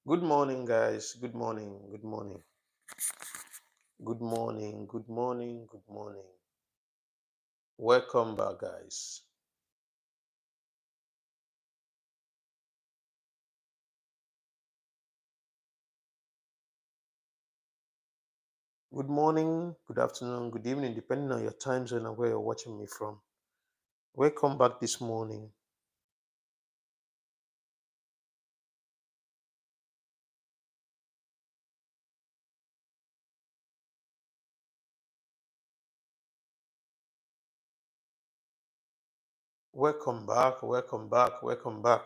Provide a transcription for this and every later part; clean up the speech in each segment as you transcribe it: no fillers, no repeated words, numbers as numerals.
Good morning, guys. Good morning. Good morning. Good morning. Good morning. Good morning. Welcome back, guys. Good morning, good afternoon, good evening, depending on your time zone and where you're watching me from. Welcome back this morning. Welcome back. Welcome back. Welcome back.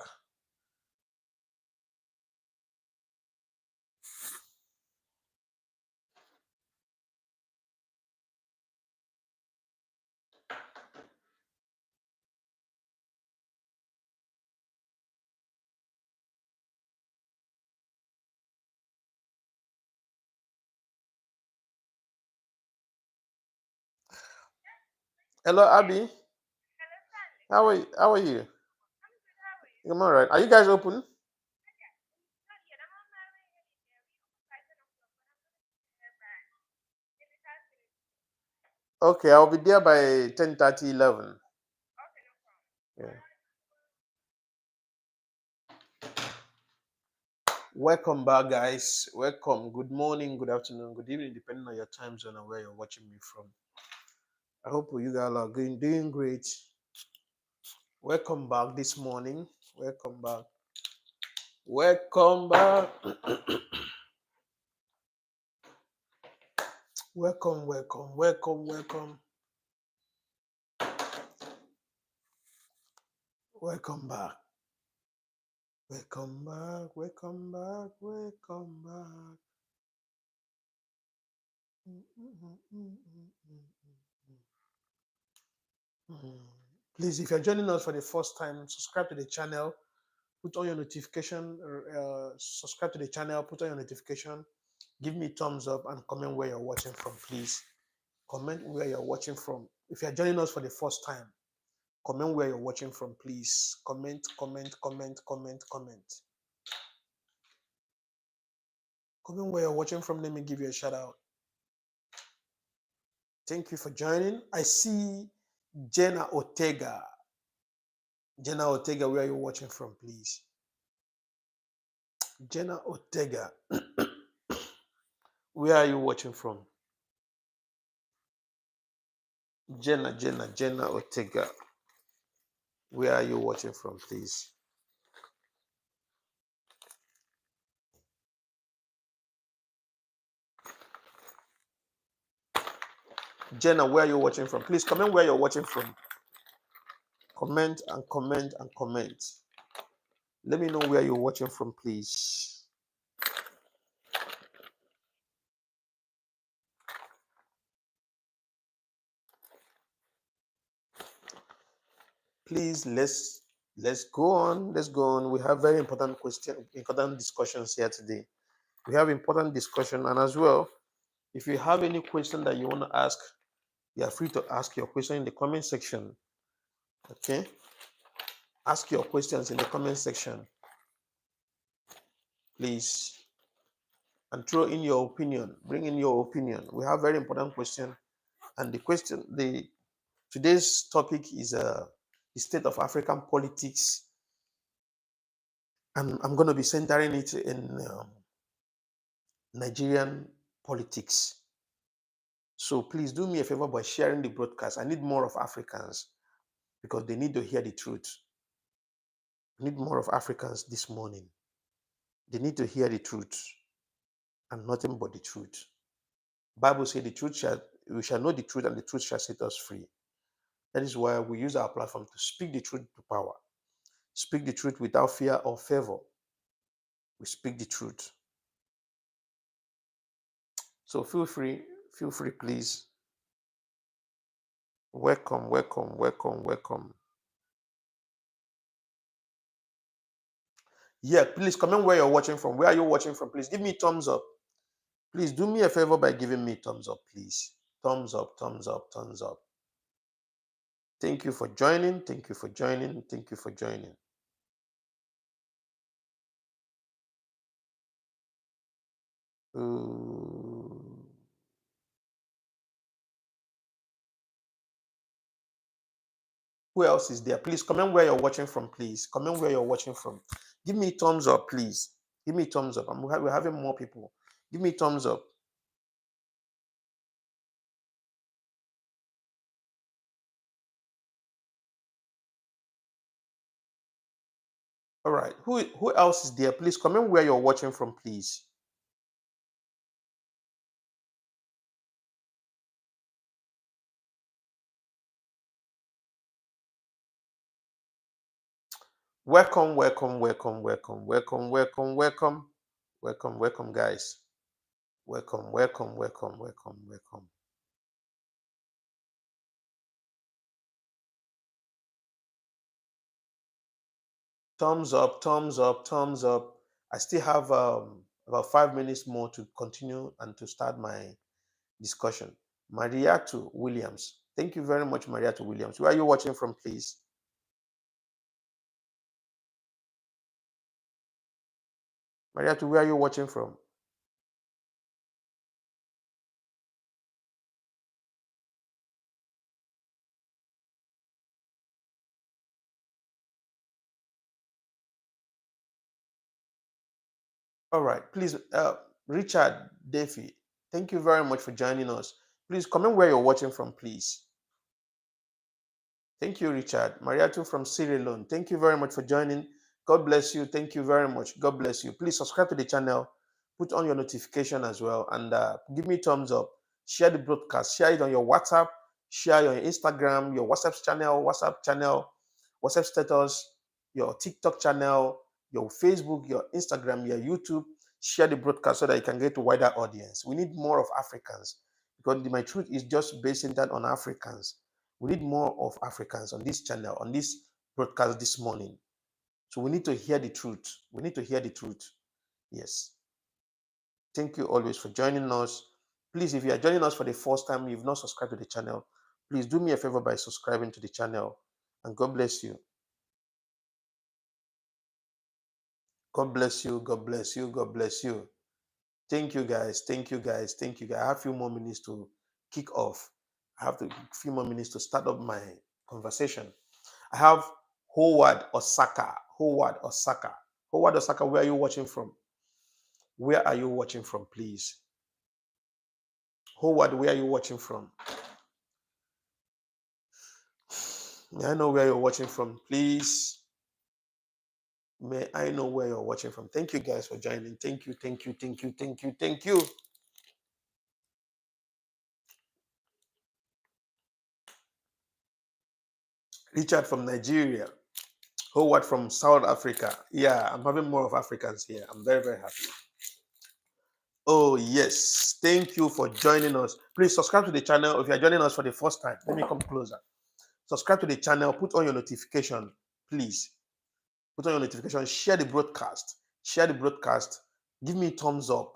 Hello, Abby. How are you? I'm all right. Are you guys open? Okay, I'll be there by 10:30, 11. Yeah. Welcome back, guys. Welcome. Good morning, good afternoon, good evening, depending on your time zone and where you're watching me from. I hope you guys are doing great. Welcome back this morning. Welcome back. Welcome back. Welcome, welcome, welcome, welcome. Welcome back. Welcome back. Welcome back. Welcome back. Please, if you're joining us for the first time, subscribe to the channel, put on your notification, subscribe to the channel, put on your notification, give me thumbs up, and comment where you're watching from, please. Comment where you're watching from. If you're joining us for the first time, comment where you're watching from, please. Comment, comment, comment, comment, comment. Comment where you're watching from. Let me give you a shout out. Thank you for joining. I see Jenna Ortega. Jenna Ortega, where are you watching from, please? Jenna Ortega, where are you watching from? Jenna Ortega, where are you watching from, please? Jenna, where are you watching from? Please comment where you're watching from. Comment and comment and comment. Let me know where you're watching from, please. Please, let's go on. Let's go on. We have very important important discussions here today. We have important discussion, and as well, if you have any question that you want to ask, you are free to ask your question in the comment section. Okay, ask your questions in the comment section, please, and throw in your opinion. Bring in your opinion. We have very important question, and the today's topic is the state of African politics, and I'm going to be centering it in Nigerian politics. So please do me a favor by sharing the broadcast. I need more of Africans because they need to hear the truth. I need more of Africans this morning. They need to hear the truth and nothing but the truth. Bible says we shall know the truth and the truth shall set us free. That is why we use our platform to speak the truth to power. Speak the truth without fear or favor. We speak the truth. So feel free, please. Welcome, welcome, welcome, welcome. Yeah, please comment where you're watching from. Where are you watching from? Please give me thumbs up. Please do me a favor by giving me thumbs up, please. Thumbs up, thumbs up, thumbs up. Thank you for joining. Thank you for joining. Thank you for joining. Who else is there? Please comment where you're watching from, please. Comment where you're watching from. Give me thumbs up, please. Give me thumbs up. We're having more people. Give me thumbs up. All right. Who else is there? Please comment where you're watching from, please. Welcome, welcome, welcome, welcome, welcome, welcome, welcome, welcome, welcome, guys. Welcome, welcome, welcome, welcome, welcome. Thumbs up, thumbs up, thumbs up. I still have about 5 minutes more to continue and to start my discussion. Mariatu Williams. Thank you very much, Mariatu Williams. Where are you watching from, please? Mariatu, where are you watching from? All right, please, Richard Davey, thank you very much for joining us. Please comment where you're watching from, please. Thank you, Richard. Mariatu from Sierra Leone. Thank you very much for joining. God bless you. Thank you very much. God bless you. Please subscribe to the channel. Put on your notification as well. And give me thumbs up. Share the broadcast. Share it on your WhatsApp. Share your Instagram, your WhatsApp channel, WhatsApp status, your TikTok channel, your Facebook, your Instagram, your YouTube. Share the broadcast so that it can get to wider audience. We need more of Africans because my truth is just based on Africans. We need more of Africans on this channel, on this broadcast this morning. So we need to hear the truth. We need to hear the truth. Yes. Thank you always for joining us. Please, if you are joining us for the first time, you've not subscribed to the channel, please do me a favor by subscribing to the channel. And God bless you. God bless you. God bless you. God bless you. Thank you, guys. Thank you, guys. Thank you, guys. I have a few more minutes to kick off. I have a few more minutes to start up my conversation. I have Howard Osaka. Howard Osaka. Howard Osaka, where are you watching from? Where are you watching from, please? Howard, where are you watching from? May I know where you're watching from, please? May I know where you're watching from? Thank you, guys, for joining. Thank you, thank you, thank you, thank you, thank you. Richard from Nigeria. Howard from South Africa. Yeah, I'm having more of Africans here. I'm very, very happy. Oh, yes. Thank you for joining us. Please subscribe to the channel. If you're joining us for the first time, let me come closer. Subscribe to the channel. Put on your notification, please. Put on your notification. Share the broadcast. Share the broadcast. Give me thumbs up,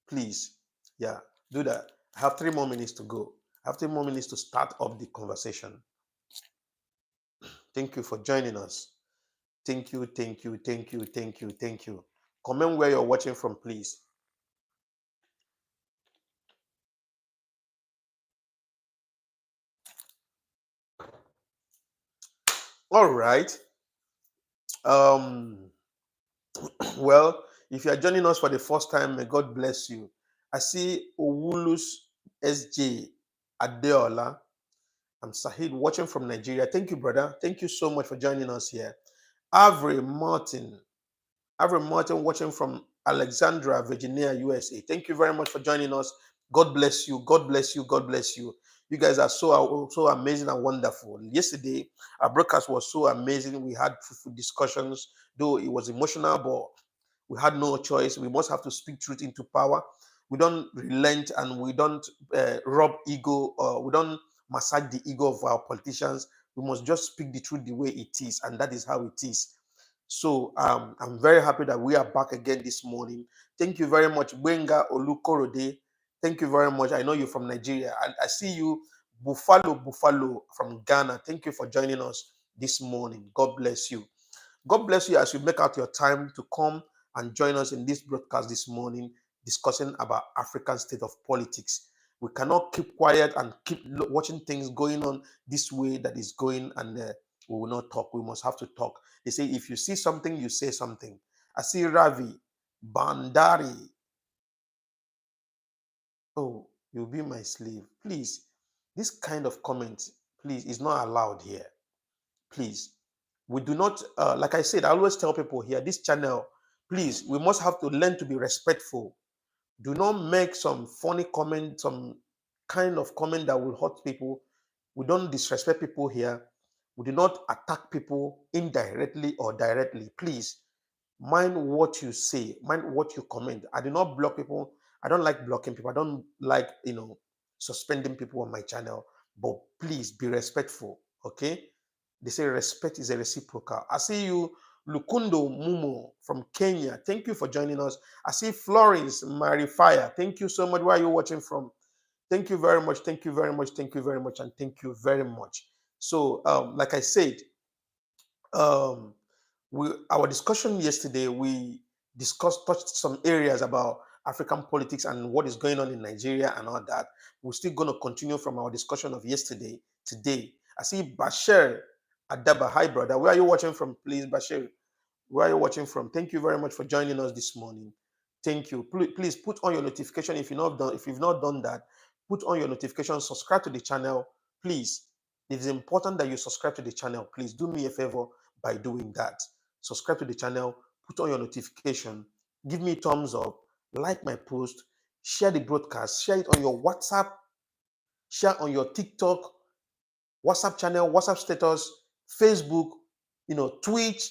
please. Yeah, do that. I have 3 more minutes to go. I have 3 more minutes to start up the conversation. Thank you for joining us. Thank you, thank you, thank you, thank you, thank you. Comment where you're watching from, please. All right. Well, if you are joining us for the first time, may God bless you. I see Owulus SJ Adeola. I'm Sahid watching from Nigeria. Thank you, brother. Thank you so much for joining us here. Avery Martin. Avery Martin watching from Alexandria, Virginia, USA. Thank you very much for joining us. God bless you. God bless you. God bless you. You guys are so amazing and wonderful. Yesterday, our broadcast was so amazing. We had fruitful discussions, though it was emotional, but we had no choice. We must have to speak truth into power. We don't relent and we don't rub ego or we don't massage the ego of our politicians. We must just speak the truth the way it is, and that is how it is. So I'm very happy that we are back again this morning. Thank you very much, Benga Olukorode. Thank you very much. I know you're from Nigeria, and I see you, Buffalo from Ghana. Thank you for joining us this morning. God bless you. God bless you as you make out your time to come and join us in this broadcast this morning. discussing about African state of politics. We cannot keep quiet and keep watching things going on this way that is going, and we will not talk. We must have to talk. They say if you see something, you say something. I see Ravi, Bandari. Oh, you'll be my slave. Please, this kind of comment, please, is not allowed here. Please. We do not, like I said, I always tell people here, this channel, please, we must have to learn to be respectful. Do not make some funny comment, some kind of comment that will hurt people. We don't disrespect people here. We do not attack people indirectly or directly. Please, mind what you say, mind what you comment. I do not block people. I don't like blocking people. I don't like, suspending people on my channel. But please be respectful, okay? They say respect is a reciprocal. I see you, Lukundo Mumo from Kenya. Thank you for joining us. I see Florence Marifire. Thank you so much. Where are you watching from? Thank you very much. Thank you very much. Thank you very much. And thank you very much. So, like I said, um, our discussion yesterday, we touched some areas about African politics and what is going on in Nigeria and all that. We're still going to continue from our discussion of yesterday today. I see Bashir Adaba. Hi, brother. Where are you watching from, please, Bashir? Where are you watching from? Thank you very much for joining us this morning. Thank you. Please put on your notification if you've not done that. Put on your notification. Subscribe to the channel, please. It is important that you subscribe to the channel. Please do me a favor by doing that. Subscribe to the channel. Put on your notification. Give me a thumbs up. Like my post. Share the broadcast. Share it on your WhatsApp. Share on your TikTok, WhatsApp channel, WhatsApp status, Facebook, Twitch,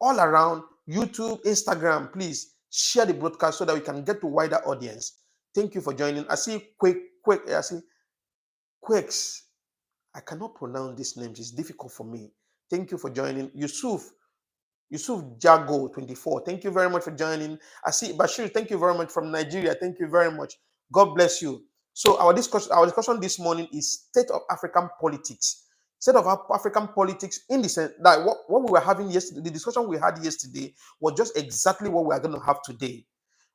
all around, YouTube, Instagram. Please share the broadcast so that we can get to wider audience. Thank you for joining. I see I see Quakes. I cannot pronounce these names. It's difficult for me. Thank you for joining. Yusuf Jago 24. Thank you very much for joining. I see Bashir. Thank you very much from Nigeria. Thank you very much. God bless you. So our discussion this morning is state of African politics. State of African politics in the sense that what we were having yesterday, the discussion we had yesterday was just exactly what we are going to have today.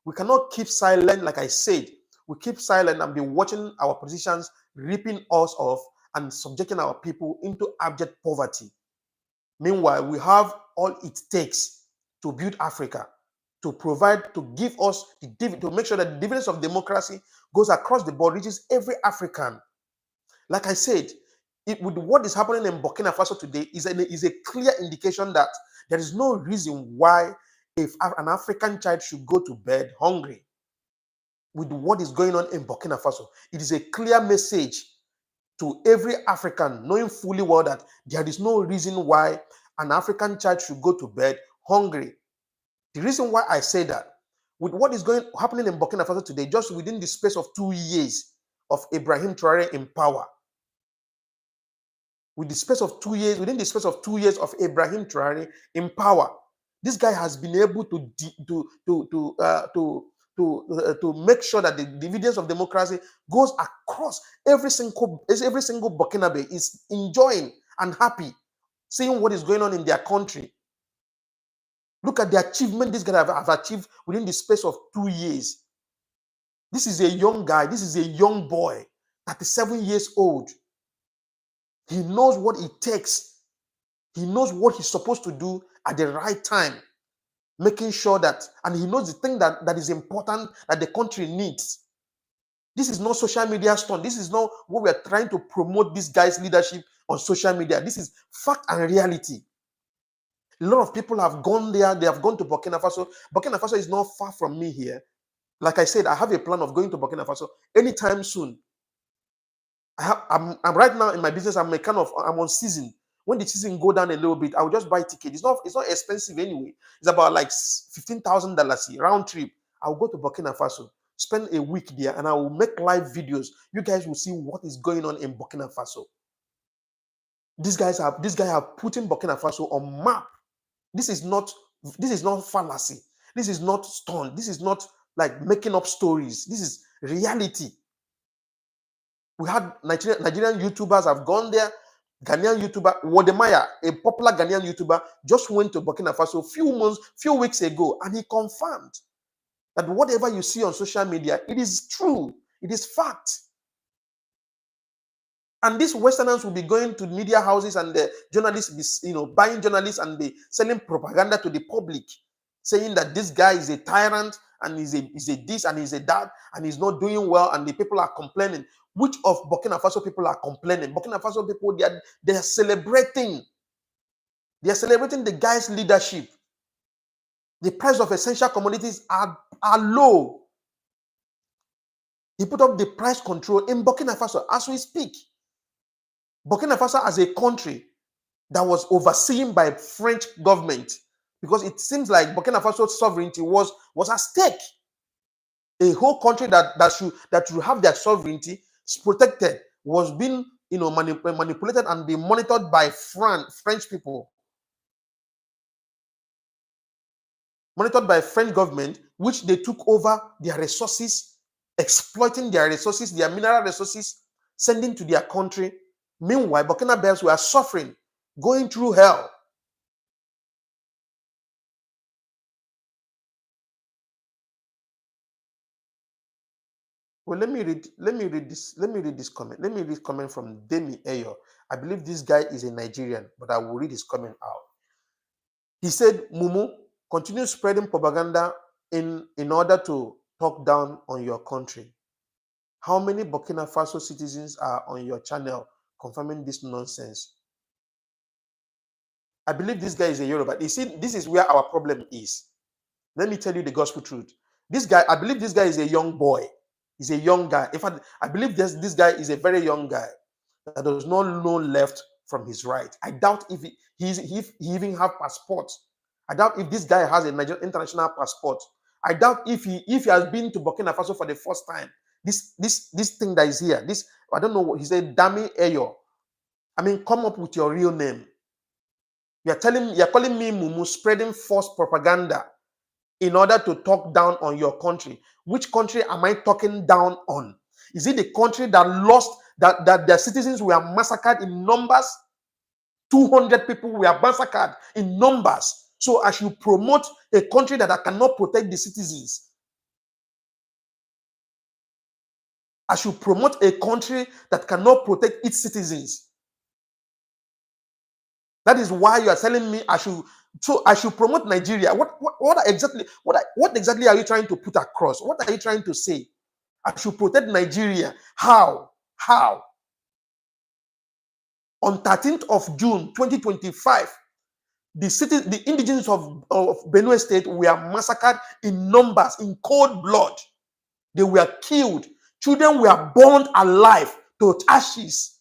We cannot keep silent, like I said. We keep silent and be watching our politicians ripping us off and subjecting our people into abject poverty. Meanwhile, we have all it takes to build Africa, to provide, to give us, to make sure that the dividends of democracy goes across the board, reaches every African. Like I said, with what is happening in Burkina Faso today is a clear indication that there is no reason why if an African child should go to bed hungry. With what is going on in Burkina Faso, it is a clear message to every African, knowing fully well that there is no reason why an African child should go to bed hungry. The reason why I say that, with what is happening in Burkina Faso today, just within the space of 2 years of Ibrahim Traore in power, within the space of 2 years of Ibrahim Traore in power, this guy has been able to make sure that the dividends of democracy goes across every single Burkinabe is enjoying and happy, seeing what is going on in their country. Look at the achievement this guy have achieved within the space of 2 years. This is a young guy. This is a young boy, 37 years old. He knows what it takes. He knows what he's supposed to do at the right time, making sure that, and he knows the thing that is important that the country needs. This is not social media stunt. This is not what we are trying to promote this guy's leadership on social media. This is fact and reality. A lot of people have gone there. They have gone to Burkina Faso. Burkina Faso is not far from me here. Like I said, I have a plan of going to Burkina Faso anytime soon. I'm right now in my business. I'm on season. When the season go down a little bit, I will just buy ticket. It's not expensive anyway. It's about like $15,000 round trip. I'll go to Burkina Faso, spend a week there, and I will make live videos. You guys will see what is going on in Burkina Faso. This guy have put in Burkina Faso on map. This is not fallacy. This is not stunt. This is not like making up stories. This is reality. We had Nigerian YouTubers have gone there. Ghanaian YouTuber Wodemaya, a popular Ghanaian YouTuber, just went to Burkina Faso few weeks ago, and he confirmed That whatever you see on social media, it is true. It is fact. And these Westerners will be going to media houses and the journalists, be, buying journalists and be selling propaganda to the public, saying that this guy is a tyrant and is a this and is a that and he's not doing well, and the people are complaining. Which of Burkina Faso people are complaining? Burkina Faso people, they are celebrating. They are celebrating the guy's leadership. The price of essential commodities are low. He put up the price control in Burkina Faso as we speak. Burkina Faso as a country that was overseen by French government, because it seems like Burkina Faso's sovereignty was at stake. A whole country that should have their sovereignty protected was being manipulated and being monitored by French people, monitored by French government, which they took over their resources, exploiting their resources, their mineral resources, sending to their country. Meanwhile, Burkinabés were suffering, going through hell. Well, let me read this comment. Let me read comment from Demi Ayo. I believe this guy is a Nigerian, but I will read his comment out. He said, Mumu, continue spreading propaganda in order to talk down on your country. How many Burkina Faso citizens are on your channel confirming this nonsense? I believe this guy is a Yoruba. You see, this is where our problem is. Let me tell you the gospel truth. This guy, I believe this guy is a young boy. He's a young guy. In fact, I believe this guy is a very young guy that does not know left from his right. I doubt if he even have passport. I doubt if this guy has a Nigerian international passport. I doubt if he has been to Burkina Faso for the first time. This thing that is here, this, I don't know what he said, Dami Eyo. I mean, come up with your real name. You're calling me Mumu, spreading false propaganda in order to talk down on your country. Which country am I talking down on? Is it the country that lost, that their citizens were massacred in numbers? 200 people were massacred in numbers. So I should promote a country that cannot protect the citizens. I should promote a country that cannot protect its citizens. That is why you are telling me I should promote Nigeria. What exactly are you trying to put across? What are you trying to say? I should protect Nigeria. How? On 13th of June 2025, the indigenes of Benue State were massacred in numbers, in cold blood. They were killed. Children were burned alive to ashes.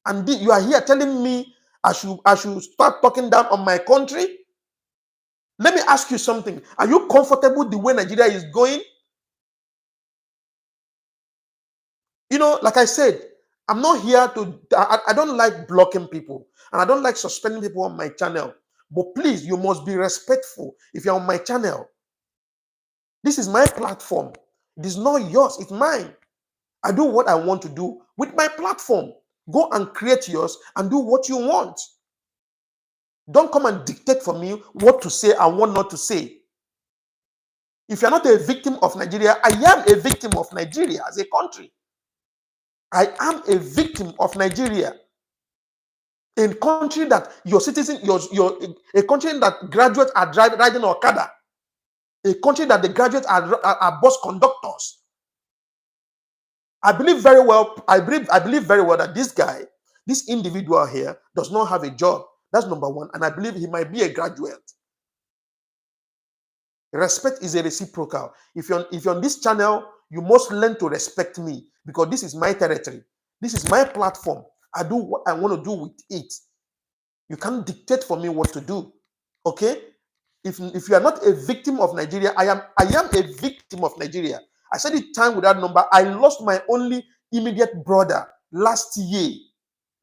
And you are here telling me I should start talking down on my country? Let me ask you something. Are you comfortable the way Nigeria is going? Like I said, I'm not here to, I don't like blocking people, and I don't like suspending people on my channel. But please, you must be respectful if you're on my channel. This is my platform. It is not yours, it's mine. I do what I want to do with my platform. Go and create yours and do what you want. Don't come and dictate for me what to say and what not to say. If you're not a victim of Nigeria, I am a victim of Nigeria as a country. I am a victim of Nigeria. A country that your citizens, a country that graduates are riding Okada. A country that the graduates are bus conductors. I believe very well that this guy, this individual here, does not have a job. That's number one. And I believe he might be a graduate. Respect is a reciprocal. If you're on this channel, you must learn to respect me, because this is my territory. This is my platform. I do what I want to do with it. You can't dictate for me what to do. Okay? If you are not a victim of Nigeria, I am a victim of Nigeria. I said it time without number. I lost my only immediate brother last year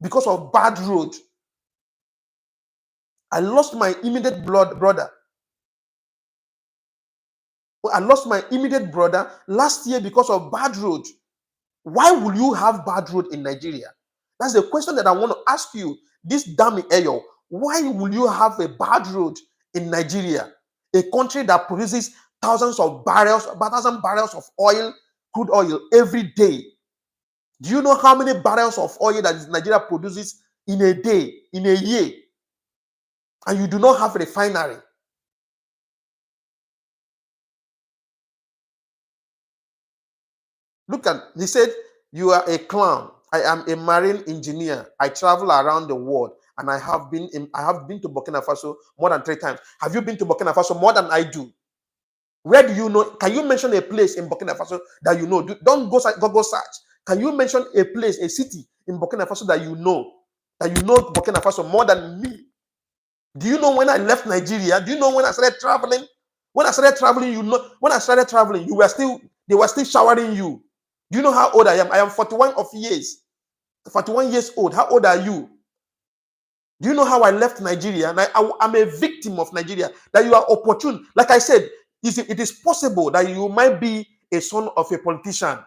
because of bad road. I lost my immediate brother. I lost my immediate brother last year because of bad road. Why will you have bad road in Nigeria? That's the question that I want to ask you. This Dami Eyo, why will you have a bad road in Nigeria? A country that produces thousands of barrels, about 1,000 barrels of oil, crude oil every day. Do you know how many barrels of oil that Nigeria produces in a day, in a year? And you do not have a refinery. Look at, he said, you are a clown. I am a marine engineer. I travel around the world, and I have been to Burkina Faso more than 3 times. Have you been to Burkina Faso more than I do? Where do you know? Can you mention a place in Burkina Faso that you know? Don't go search. Can you mention a place, a city in Burkina Faso that you know Burkina Faso more than me? Do you know when I left Nigeria? Do you know when I started traveling? When I started traveling, when I started traveling, they were still showering you. Do you know how old I am? I am 41 years. 41 years old. How old are you? Do you know how I left Nigeria? And I'm a victim of Nigeria. That you are opportune. Like I said, it is possible that you might be a son of a politician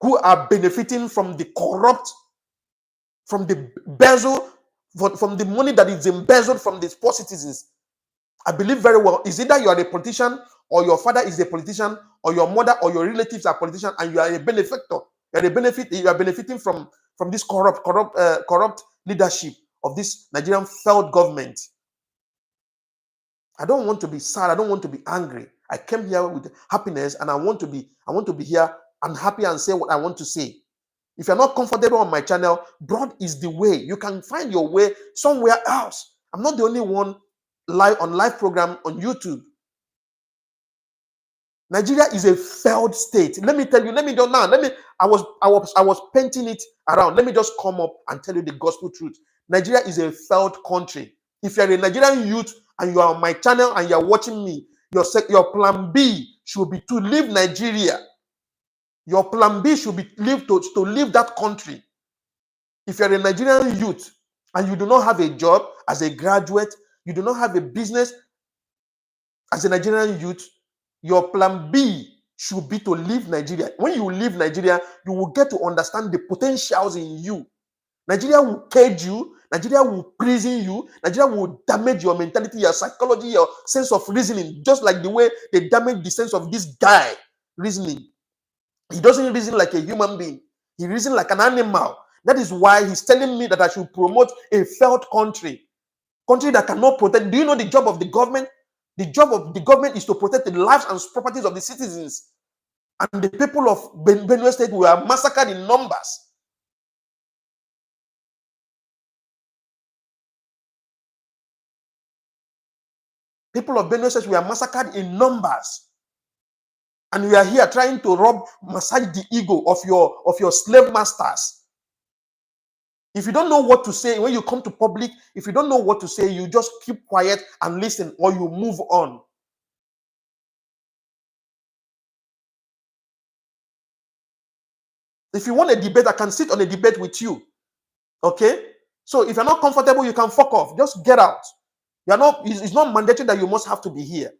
who are benefiting from the corrupt, from the embezzle, from the money that is embezzled from these poor citizens. I believe very well. Is either you are a politician, or your father is a politician, or your mother or your relatives are politicians, and you are a benefactor. You are benefiting from this corrupt leadership of this Nigerian failed government. I don't want to be sad. I don't want to be angry. I came here with happiness, and I want to be here and happy and say what I want to say. If you're not comfortable on my channel, broad is the way. You can find your way somewhere else. I'm not the only one live program on YouTube. Nigeria is a failed state. Let me tell you. I was painting it around. Let me just come up and tell you the gospel truth. Nigeria is a failed country. If you're a Nigerian youth and you are on my channel and you're watching me, your plan B should be to leave Nigeria. Your plan B should be to leave that country. If you're a Nigerian youth and you do not have a job as a graduate, you do not have a business as a Nigerian youth, your plan B should be to leave Nigeria. When you leave Nigeria, you will get to understand the potentials in you. Nigeria will cage you. Nigeria will prison you. Nigeria will damage your mentality, your psychology, your sense of reasoning, just like the way they damage the sense of this guy reasoning. He doesn't reason like a human being. He reasons like an animal. That is why he's telling me that I should promote a failed country that cannot protect. Do you know the job of the government? The job of the government is to protect the lives and properties of the citizens. And the people of Benue State were massacred in numbers. People of Benue State were massacred in numbers. And we are here trying to massage the ego of your slave masters. If you don't know what to say when you come to public, if you don't know what to say, you just keep quiet and listen, or you move on. If you want a debate, I can sit on a debate with you. Okay? So if you're not comfortable, you can fuck off. Just get out. It's not mandatory that you must have to be here.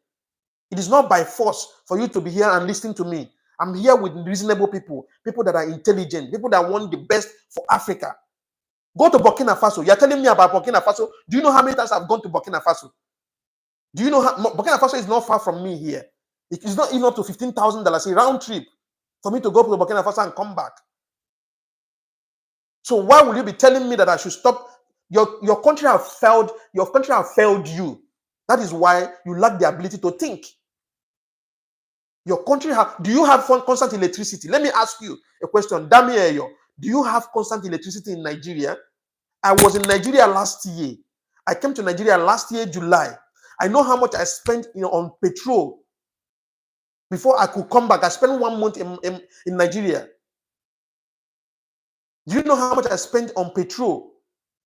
It is not by force for you to be here and listen to me. I'm here with reasonable people that are intelligent, people that want the best for Africa. Go to Burkina Faso. You're telling me about Burkina Faso. Do you know how many times I've gone to Burkina Faso? Do you know how Burkina Faso is not far from me here? It is not even up to $15,000 a round trip for me to go to Burkina Faso and come back. So why will you be telling me that I should stop? Your country have failed. Your country have failed you. That is why you lack the ability to think. Your country do you have constant electricity? Let me ask you a question. Damieyo, do you have constant electricity in Nigeria? I was in Nigeria last year. I came to Nigeria last year, July. I know how much I spent on petrol before I could come back. I spent 1 month in Nigeria. Do you know how much I spent on petrol?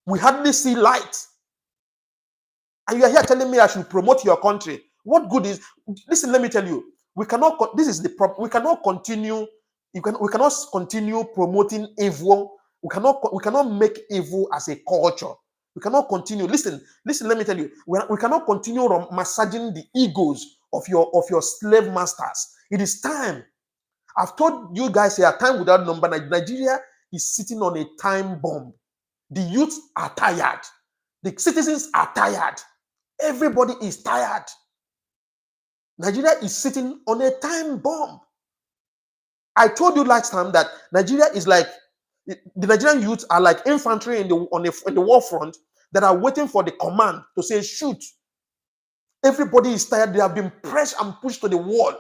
We hardly see light. And you are here telling me I should promote your country. What good is... Listen, let me tell you. We cannot... This is the problem. We cannot continue... We cannot continue promoting evil. We cannot make evil as a culture. We cannot continue. Listen, let me tell you. We cannot continue massaging the egos of your slave masters. It is time. I've told you guys here, time without number. Nigeria is sitting on a time bomb. The youths are tired. The citizens are tired. Everybody is tired. Nigeria is sitting on a time bomb. I told you last time that Nigeria is like, the Nigerian youth are like infantry in the war front that are waiting for the command to say shoot. Everybody is tired. They have been pressed and pushed to the wall.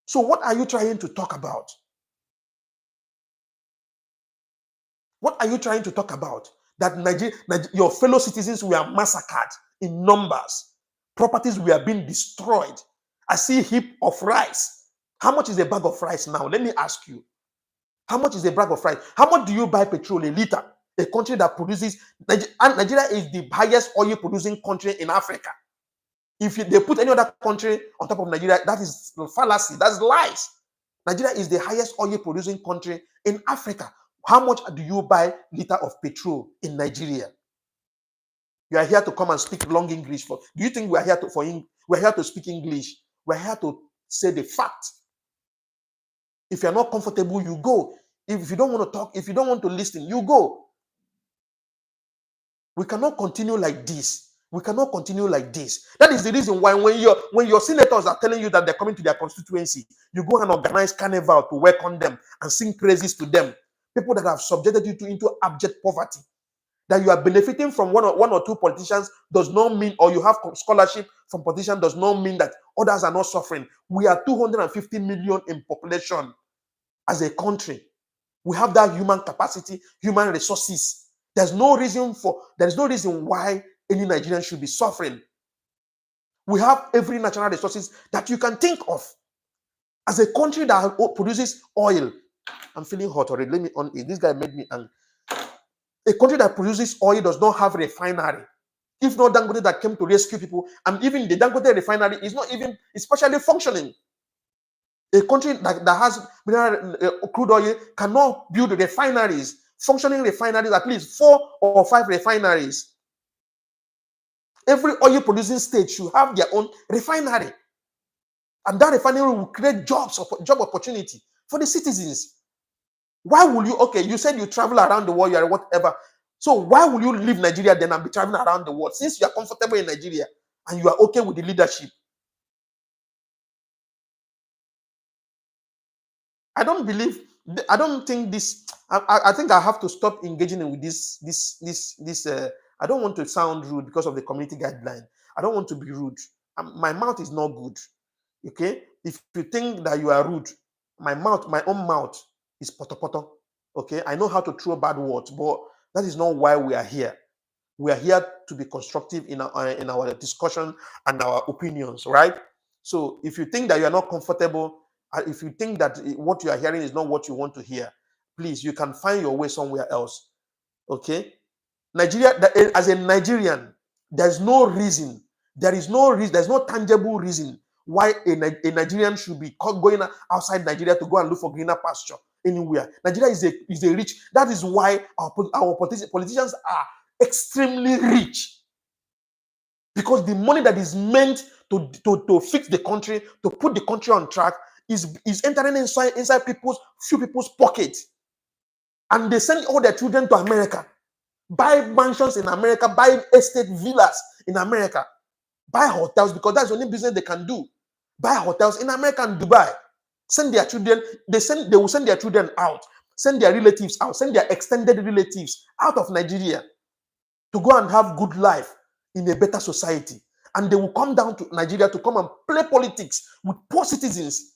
So what are you trying to talk about? What are you trying to talk about? That your fellow citizens were massacred in numbers. Properties were being destroyed. I see a heap of rice. How much is a bag of rice now? Let me ask you. How much is a bag of rice? How much do you buy petrol a liter? A country that produces, and Nigeria is the highest oil producing country in Africa. If they put any other country on top of Nigeria, that is fallacy. That's lies. Nigeria is the highest oil producing country in Africa. How much do you buy liter of petrol in Nigeria? You are here to come and speak long English for. Do you think we are here we're here to speak English? We're here to say the fact. If you're not comfortable, you go. If you don't want to talk, if you don't want to listen, you go. We cannot continue like this. We cannot continue like this. That is the reason why when your senators are telling you that they're coming to their constituency, you go and organize carnival to welcome them and sing praises to them. People that have subjected you into abject poverty. That you are benefiting from one or two politicians does not mean, or you have scholarship from politicians does not mean that others are not suffering. We are 250 million in population as a country. We have that human capacity, human resources. There's no reason why any Nigerian should be suffering. We have every natural resources that you can think of. As a country that produces oil, I'm feeling hot already. Let me on it. This guy made me angry. A country that produces oil does not have refinery. If not Dangote that came to rescue people, and even the Dangote refinery is not even especially functioning. A country that has crude oil cannot build refineries, functioning refineries, at least 4 or 5 refineries. Every oil producing state should have their own refinery. And that refinery will create job opportunity for the citizens. Why will you, okay, you said you travel around the world, you are whatever. So why will you leave Nigeria then and be traveling around the world? Since you are comfortable in Nigeria and you are okay with the leadership. I don't think this, I think I have to stop engaging with this. I don't want to sound rude because of the community guideline. I don't want to be rude. My mouth is not good. Okay? If you think that you are rude, my own mouth is poto. Okay? I know how to throw bad words, but that is not why we are here. We are here to be constructive in our discussion and our opinions, right? So if you think that you are not comfortable, if you think that what you are hearing is not what you want to hear, please, you can find your way somewhere else. Okay? Nigeria, as a Nigerian, there's no tangible reason why a Nigerian should be going outside Nigeria to go and look for greener pasture anywhere. Nigeria is a rich. That is why our politicians are extremely rich, because the money that is meant to fix the country, to put the country on track, is entering inside few people's pockets, and they send all their children to America, buy mansions in America, buy estate villas in America, buy hotels, because that's the only business they can do. Buy hotels in America and Dubai. Send their children. They will send their children out, send their relatives out, send their extended relatives out of Nigeria to go and have good life in a better society. And they will come down to Nigeria to come and play politics with poor citizens,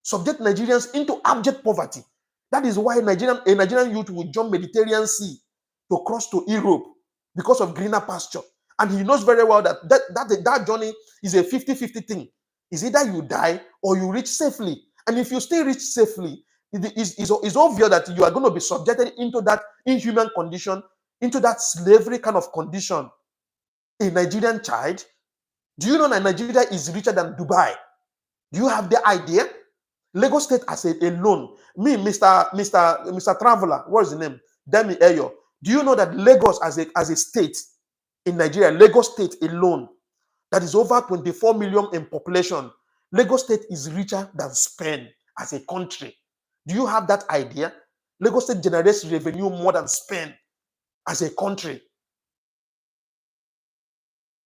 subject Nigerians into abject poverty. That is why a Nigerian youth will jump Mediterranean Sea to cross to Europe because of greener pasture. And he knows very well that journey is a 50-50 thing. Is either you die or you reach safely. And if you still reach safely, it's obvious that you are going to be subjected into that inhuman condition, into that slavery kind of condition. A Nigerian child, do you know that Nigeria is richer than Dubai? Do you have the idea? Lagos State as a loan. Me, Mr. Traveler, what is the name? Demi Eyo. Do you know that Lagos as a state in Nigeria, Lagos State alone, that is over 24 million in population, Lagos State is richer than Spain as a country. Do you have that idea? Lagos State generates revenue more than Spain as a country.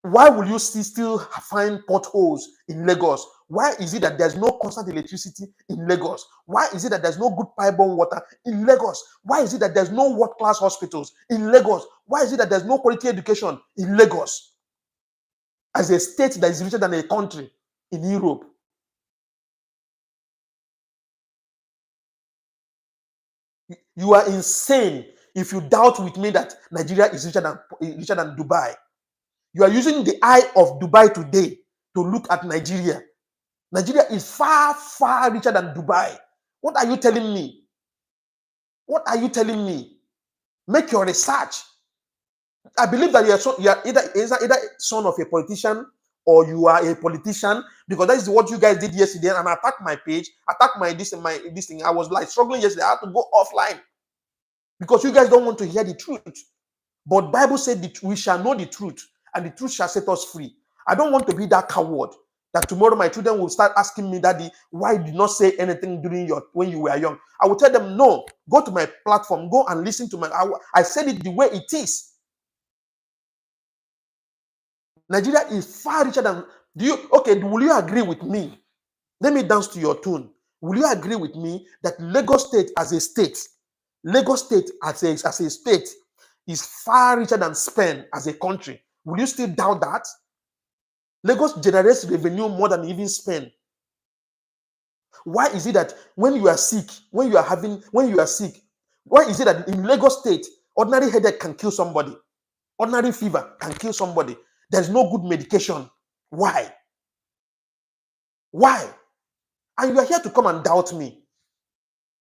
Why will you still find potholes in Lagos? Why is it that there's no constant electricity in Lagos? Why is it that there's no good pipe-borne water in Lagos? Why is it that there's no world-class hospitals in Lagos? Why is it that there's no quality education in Lagos? As a state that is richer than a country in Europe. You are insane if you doubt with me that Nigeria is richer than Dubai. You are using the eye of Dubai today to look at Nigeria. Nigeria is far, far richer than Dubai. What are you telling me? What are you telling me? Make your research. I believe that you are either son of a politician or you are a politician, because that is what you guys did yesterday, and attack my page, attack this thing. I was like struggling yesterday. I had to go offline because you guys don't want to hear the truth. But Bible said that we shall know the truth, and the truth shall set us free. I don't want to be that coward that tomorrow my children will start asking me, Daddy, why you did not say anything when you were young? I will tell them, no, go to my platform, go and listen to I said it the way it is. Nigeria is far richer than, will you agree with me? Let me dance to your tune. Will you agree with me that Lagos State as a state is far richer than Spain as a country? Will you still doubt that? Lagos generates revenue more than even Spain. Why is it that when you are sick, why is it that in Lagos State, ordinary headache can kill somebody? Ordinary fever can kill somebody. There's no good medication. Why? Why? And you are here to come and doubt me.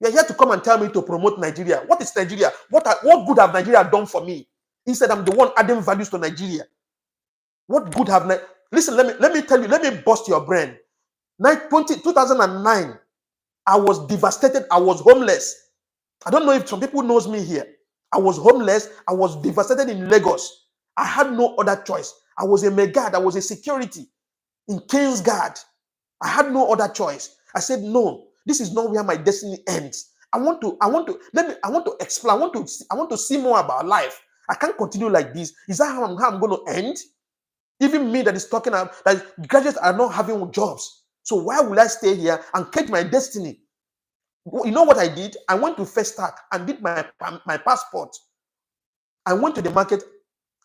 You are here to come and tell me to promote Nigeria. What is Nigeria? What good have Nigeria done for me? Instead, I'm the one adding values to Nigeria. What good have Listen, let me tell you, let me bust your brain. 2009, I was devastated. I was homeless. I don't know if some people knows me here. I was homeless. I was devastated in Lagos. I had no other choice. I was a megad. I was a security in King's Guard. I had no other choice. I said, no, this is not where my destiny ends. I want to explore. I want to see more about life. I can't continue like this. Is that how I'm going to end? Even me that is talking about that graduates are not having jobs. So why will I stay here and catch my destiny? You know what I did? I went to First Stack and did my passport. I went to the market.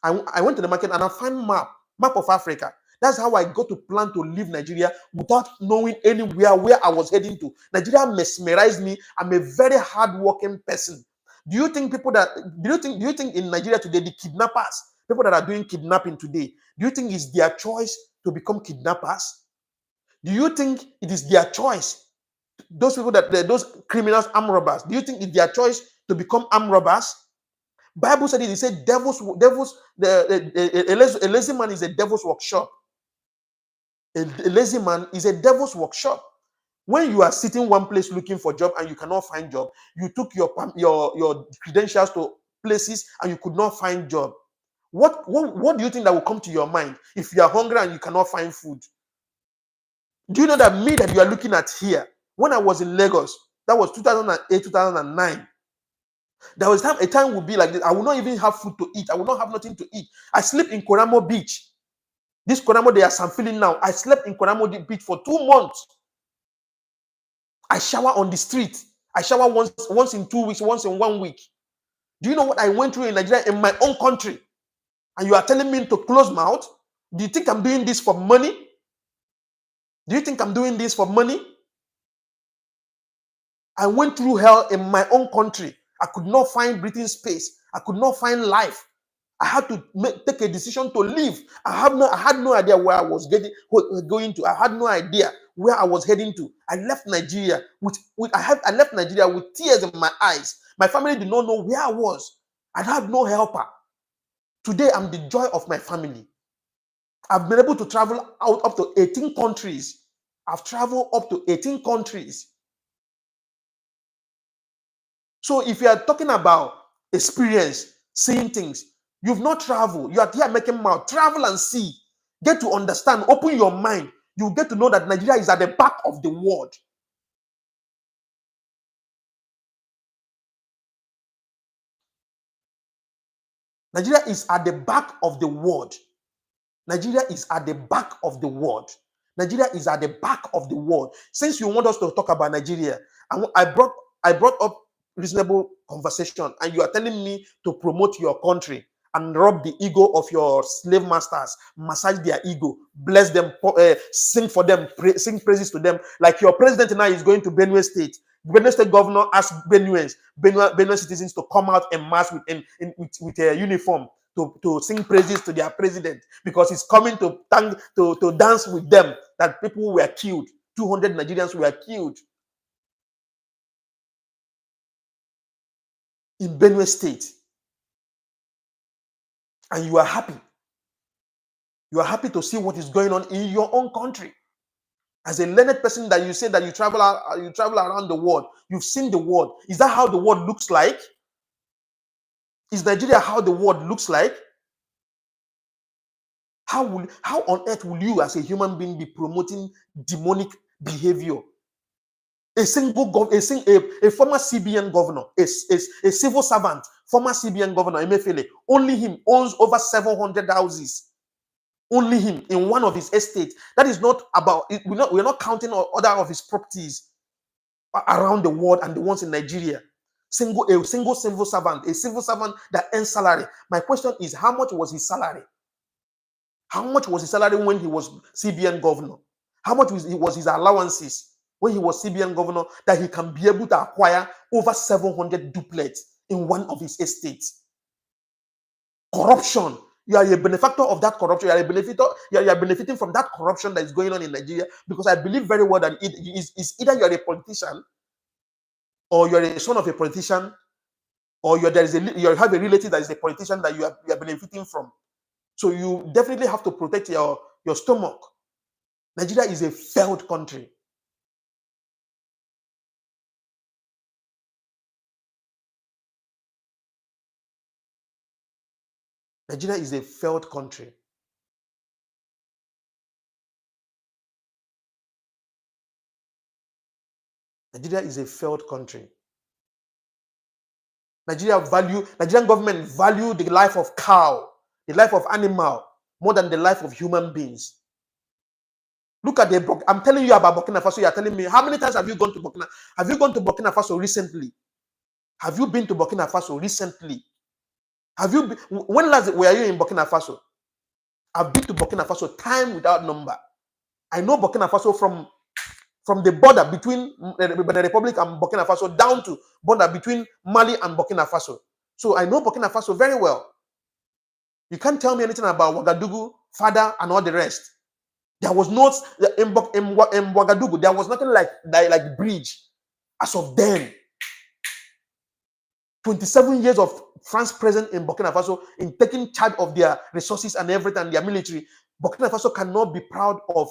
I went to the market and I found map of Africa. That's how I got to plan to leave Nigeria without knowing anywhere where I was heading to. Nigeria mesmerized me. I'm a very hardworking person. Do you think in Nigeria today, the kidnappers, people that are doing kidnapping today, do you think it's their choice to become kidnappers? Do you think it is their choice? Those criminals, armed robbers, do you think it's their choice to become armed robbers? Bible said it. It said a lazy man is a devil's workshop. A lazy man is a devil's workshop. When you are sitting one place looking for job and you cannot find job, you took your credentials to places and you could not find job. What do you think that will come to your mind if you are hungry and you cannot find food? Do you know that me that you are looking at here, when I was in Lagos, that was 2008, 2009, there was a time would be like this. I will not even have food to eat. I will not have nothing to eat. I sleep in Koramo Beach. This Koramo they are feeling now. I slept in Koramo Beach for 2 months. I shower on the street. I shower once in 2 weeks, once in 1 week. Do you know what I went through in Nigeria, in my own country? And you are telling me to close mouth? Do you think I'm doing this for money? Do you think I'm doing this for money? I went through hell in my own country. I could not find breathing space. I could not find life. I had to take a decision to leave. I had no idea where I was going to. I had no idea where I was heading to. I left Nigeria I left Nigeria with tears in my eyes. My family did not know where I was. I had no helper. Today, I'm the joy of my family. I've been able to travel out up to 18 countries. I've traveled up to 18 countries. So if you are talking about experience, seeing things, you've not traveled, you are here making mouth, travel and see. Get to understand, open your mind. You get to know that Nigeria is at the back of the world. Nigeria is at the back of the world. Nigeria is at the back of the world. Nigeria is at the back of the world. Since you want us to talk about Nigeria, I brought up reasonable conversation, and you are telling me to promote your country and rub the ego of your slave masters, massage their ego, bless them, sing for them, sing praises to them. Like your president now is going to Benue State. Benue State governor asked Benue citizens to come out and march with a uniform to sing praises to their president, because he's coming to dance with them. That people were killed. 200 Nigerians were killed in Benue State. And you are happy. You are happy to see what is going on in your own country. As a learned person that you say that you travel around the world, you've seen the world. Is that how the world looks like? Is Nigeria how the world looks like? How on earth will you as a human being be promoting demonic behavior? A former CBN governor, a civil servant, former CBN governor, Emefiele, only him owns over 700 houses. Only him in one of his estates. That is not about, we're not counting other of his properties around the world and the ones in Nigeria. A single civil servant, a civil servant that earns salary. My question is, how much was his salary? How much was his salary when he was CBN governor? How much was his allowances when he was CBN governor, that he can be able to acquire over 700 duplets in one of his estates? Corruption. You are a benefactor of that corruption. You are benefiting from that corruption that is going on in Nigeria, because I believe very well that it is either you are a politician, or you are a son of a politician, or you have a relative that is a politician that you are benefiting from. So you definitely have to protect your stomach. Nigeria is a failed country. Nigeria is a failed country. Nigeria is a failed country. Nigerian government value the life of cow, the life of animal, more than the life of human beings. Look at I'm telling you about Burkina Faso. You are telling me, how many times have you gone to Burkina? Have you gone to Burkina Faso recently? Have you been to Burkina Faso recently? When last were you in Burkina Faso? I've been to Burkina Faso time without number. I know Burkina Faso from the border between the Republic and Burkina Faso down to border between Mali and Burkina Faso. So I know Burkina Faso very well. You can't tell me anything about Ouagadougou, Fada, and all the rest. There was not in Ouagadougou. There was nothing like bridge as of then. 27 years of France present in Burkina Faso in taking charge of their resources and everything, their military. Burkina Faso cannot be proud of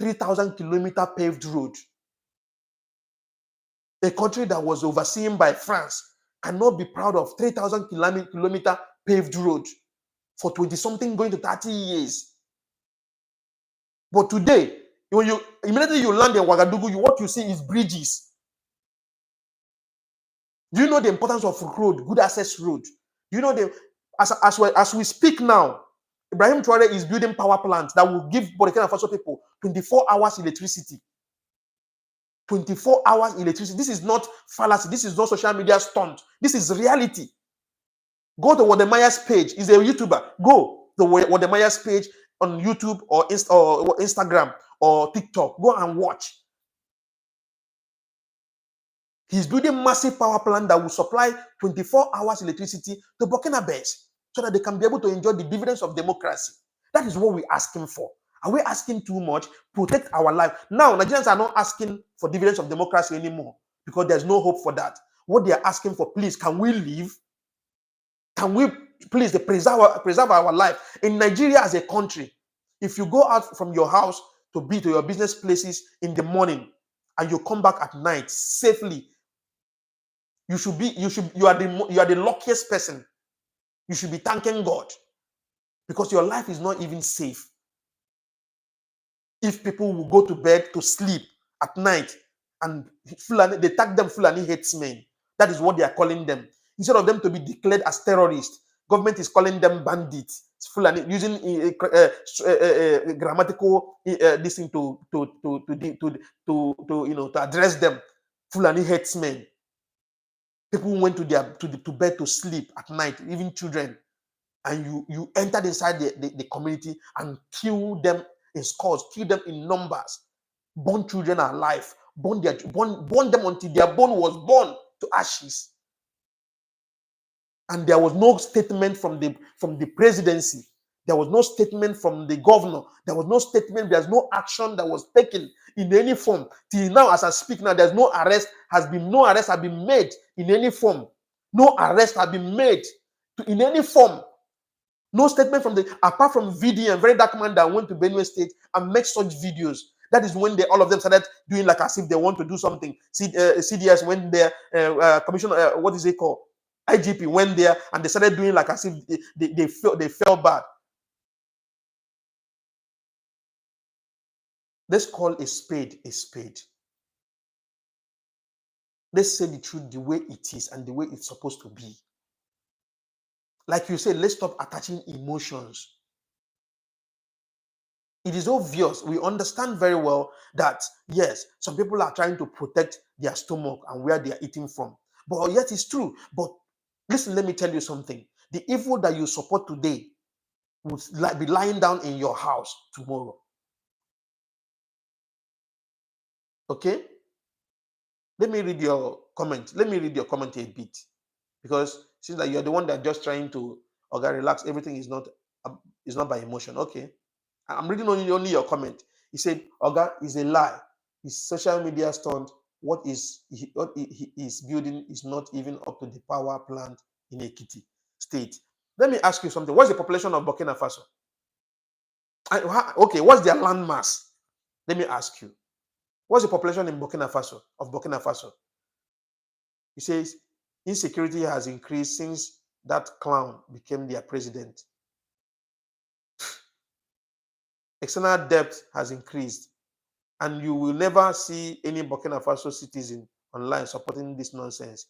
3,000-kilometer paved road. A country that was overseen by France cannot be proud of 3,000-kilometer paved road for 20-something going to 30 years. But today, when immediately you land in Ouagadougou, what you see is bridges. Do you know the importance of road, good access road? Do you know as we speak now, Ibrahim Traore is building power plants that will give Burkina Faso people 24 hours electricity. 24 hours electricity. This is not fallacy. This is not social media stunt. This is reality. Go to Wodemaya's page. He's a YouTuber. Go to Wodemaya's page on YouTube or Instagram or TikTok. Go and watch. He's building massive power plant that will supply 24 hours electricity to Burkinabés so that they can be able to enjoy the dividends of democracy. That is what we're asking for. Are we asking too much? Protect our life. Now, Nigerians are not asking for dividends of democracy anymore because there's no hope for that. What they are asking for, please, can we live? Can we please preserve our life? In Nigeria as a country, if you go out from your house to your business places in the morning and you come back at night safely, you are the luckiest person. You should be thanking God because your life is not even safe. If people will go to bed to sleep at night and they tag them Fulani headsmen, that is what they are calling them. Instead of them to be declared as terrorists, government is calling them bandits, Fulani using grammatical this thing to address them. Fulani headsmen. People went to bed to sleep at night, even children, and you entered inside the community and kill them in scores, kill them in numbers, burn children alive, burn them until their bone was burned to ashes. And there was no statement from the presidency. There was no statement from the governor. There was no statement. There's no action that was taken in any form. Till now, as I speak now, there's no arrest has been made in any form. No arrest has been made in any form. No statement from apart from VDM, very dark man that went to Benue State and make such videos. That is when all of them started doing like as if they want to do something. CDS went there, commissioner, what is it called? IGP went there and they started doing like as if they felt bad. Let's call a spade a spade. Let's say the truth the way it is and the way it's supposed to be. Like you said, let's stop attaching emotions. It is obvious. We understand very well that, yes, some people are trying to protect their stomach and where they are eating from. But yet it's true. But listen, let me tell you something. The evil that you support today will be lying down in your house tomorrow. Okay? Let me read your comment. Let me read your comment a bit. Because it seems like you're the one that just trying to, okay, relax. Everything is not by emotion. Okay. I'm reading only your comment. He said, Oga is a lie. His social media stunt, what he is building is not even up to the power plant in Ekiti State. Let me ask you something. What's the population of Burkina Faso? Okay, what's their land mass? Let me ask you. What's the population in Burkina Faso? He says, insecurity has increased since that clown became their president. External debt has increased, and you will never see any Burkina Faso citizen online supporting this nonsense.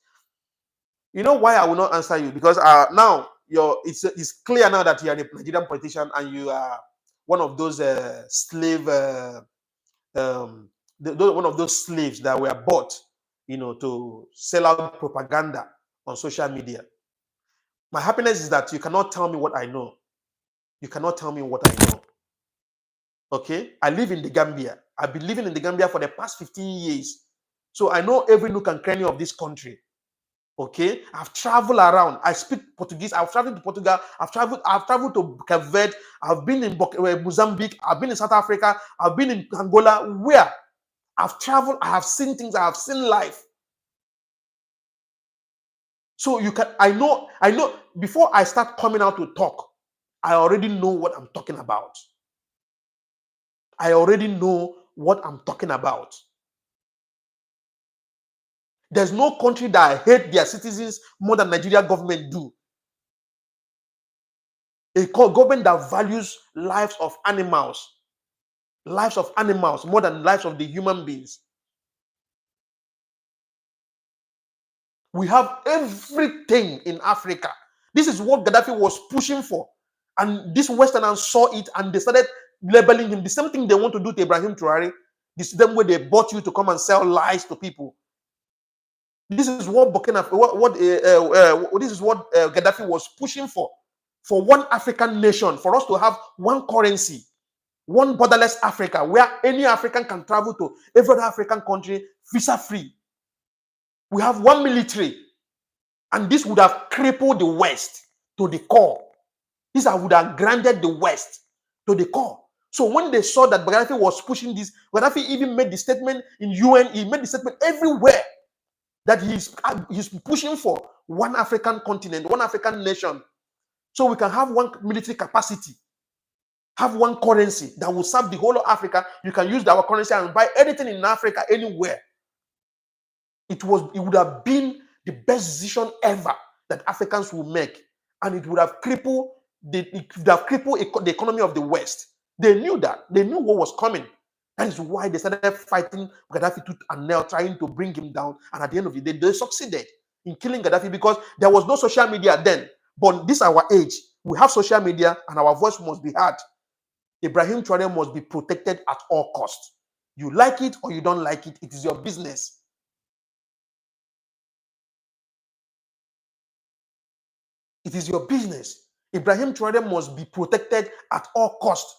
You know why I will not answer you? Because now it's clear now that you are a Nigerian politician and you are one of those slave, one of those slaves that were bought, to sell out propaganda on social media. My happiness is that you cannot tell me what I know. You cannot tell me what I know. Okay? I live in the Gambia. I've been living in the Gambia for the past 15 years. So I know every nook and cranny of this country. Okay? I've traveled around. I speak Portuguese. I've traveled to Portugal. I've traveled to Cape Verde. I've been in Mozambique. I've been in South Africa. I've been in Angola. Where? I've traveled. I have seen things. I have seen life. So I know, before I start coming out to talk, I already know what I'm talking about. I already know what I'm talking about. There's no country that hate their citizens more than Nigeria government do. A government that values lives of animals more than lives of the human beings. We have everything in Africa. This is what Gaddafi was pushing for. And these Westerners saw it and they started labeling him. The same thing they want to do to Ibrahim Traore. The same way they bought you to come and sell lies to people. This is what Gaddafi was pushing for one African nation, for us to have one currency, one borderless Africa, where any African can travel to every African country visa free. We have one military, and this would have crippled the West to the core. This would have grounded the West to the core. So when they saw that Gaddafi was pushing this, Gaddafi even made the statement in UN, he made the statement everywhere that he's pushing for one African continent, one African nation. So we can have one military capacity, have one currency that will serve the whole of Africa. You can use our currency and buy anything in Africa, anywhere. It would have been the best decision ever that Africans will make. And it would have crippled the economy of the West. They knew that. They knew what was coming. That is why they started fighting Gaddafi tooth and nail, trying to bring him down. And at the end of the day, they succeeded in killing Gaddafi because there was no social media then. But this our age. We have social media and our voice must be heard. Ibrahim Traore must be protected at all costs. You like it or you don't like it, it is your business. It is your business. Ibrahim Traore must be protected at all costs.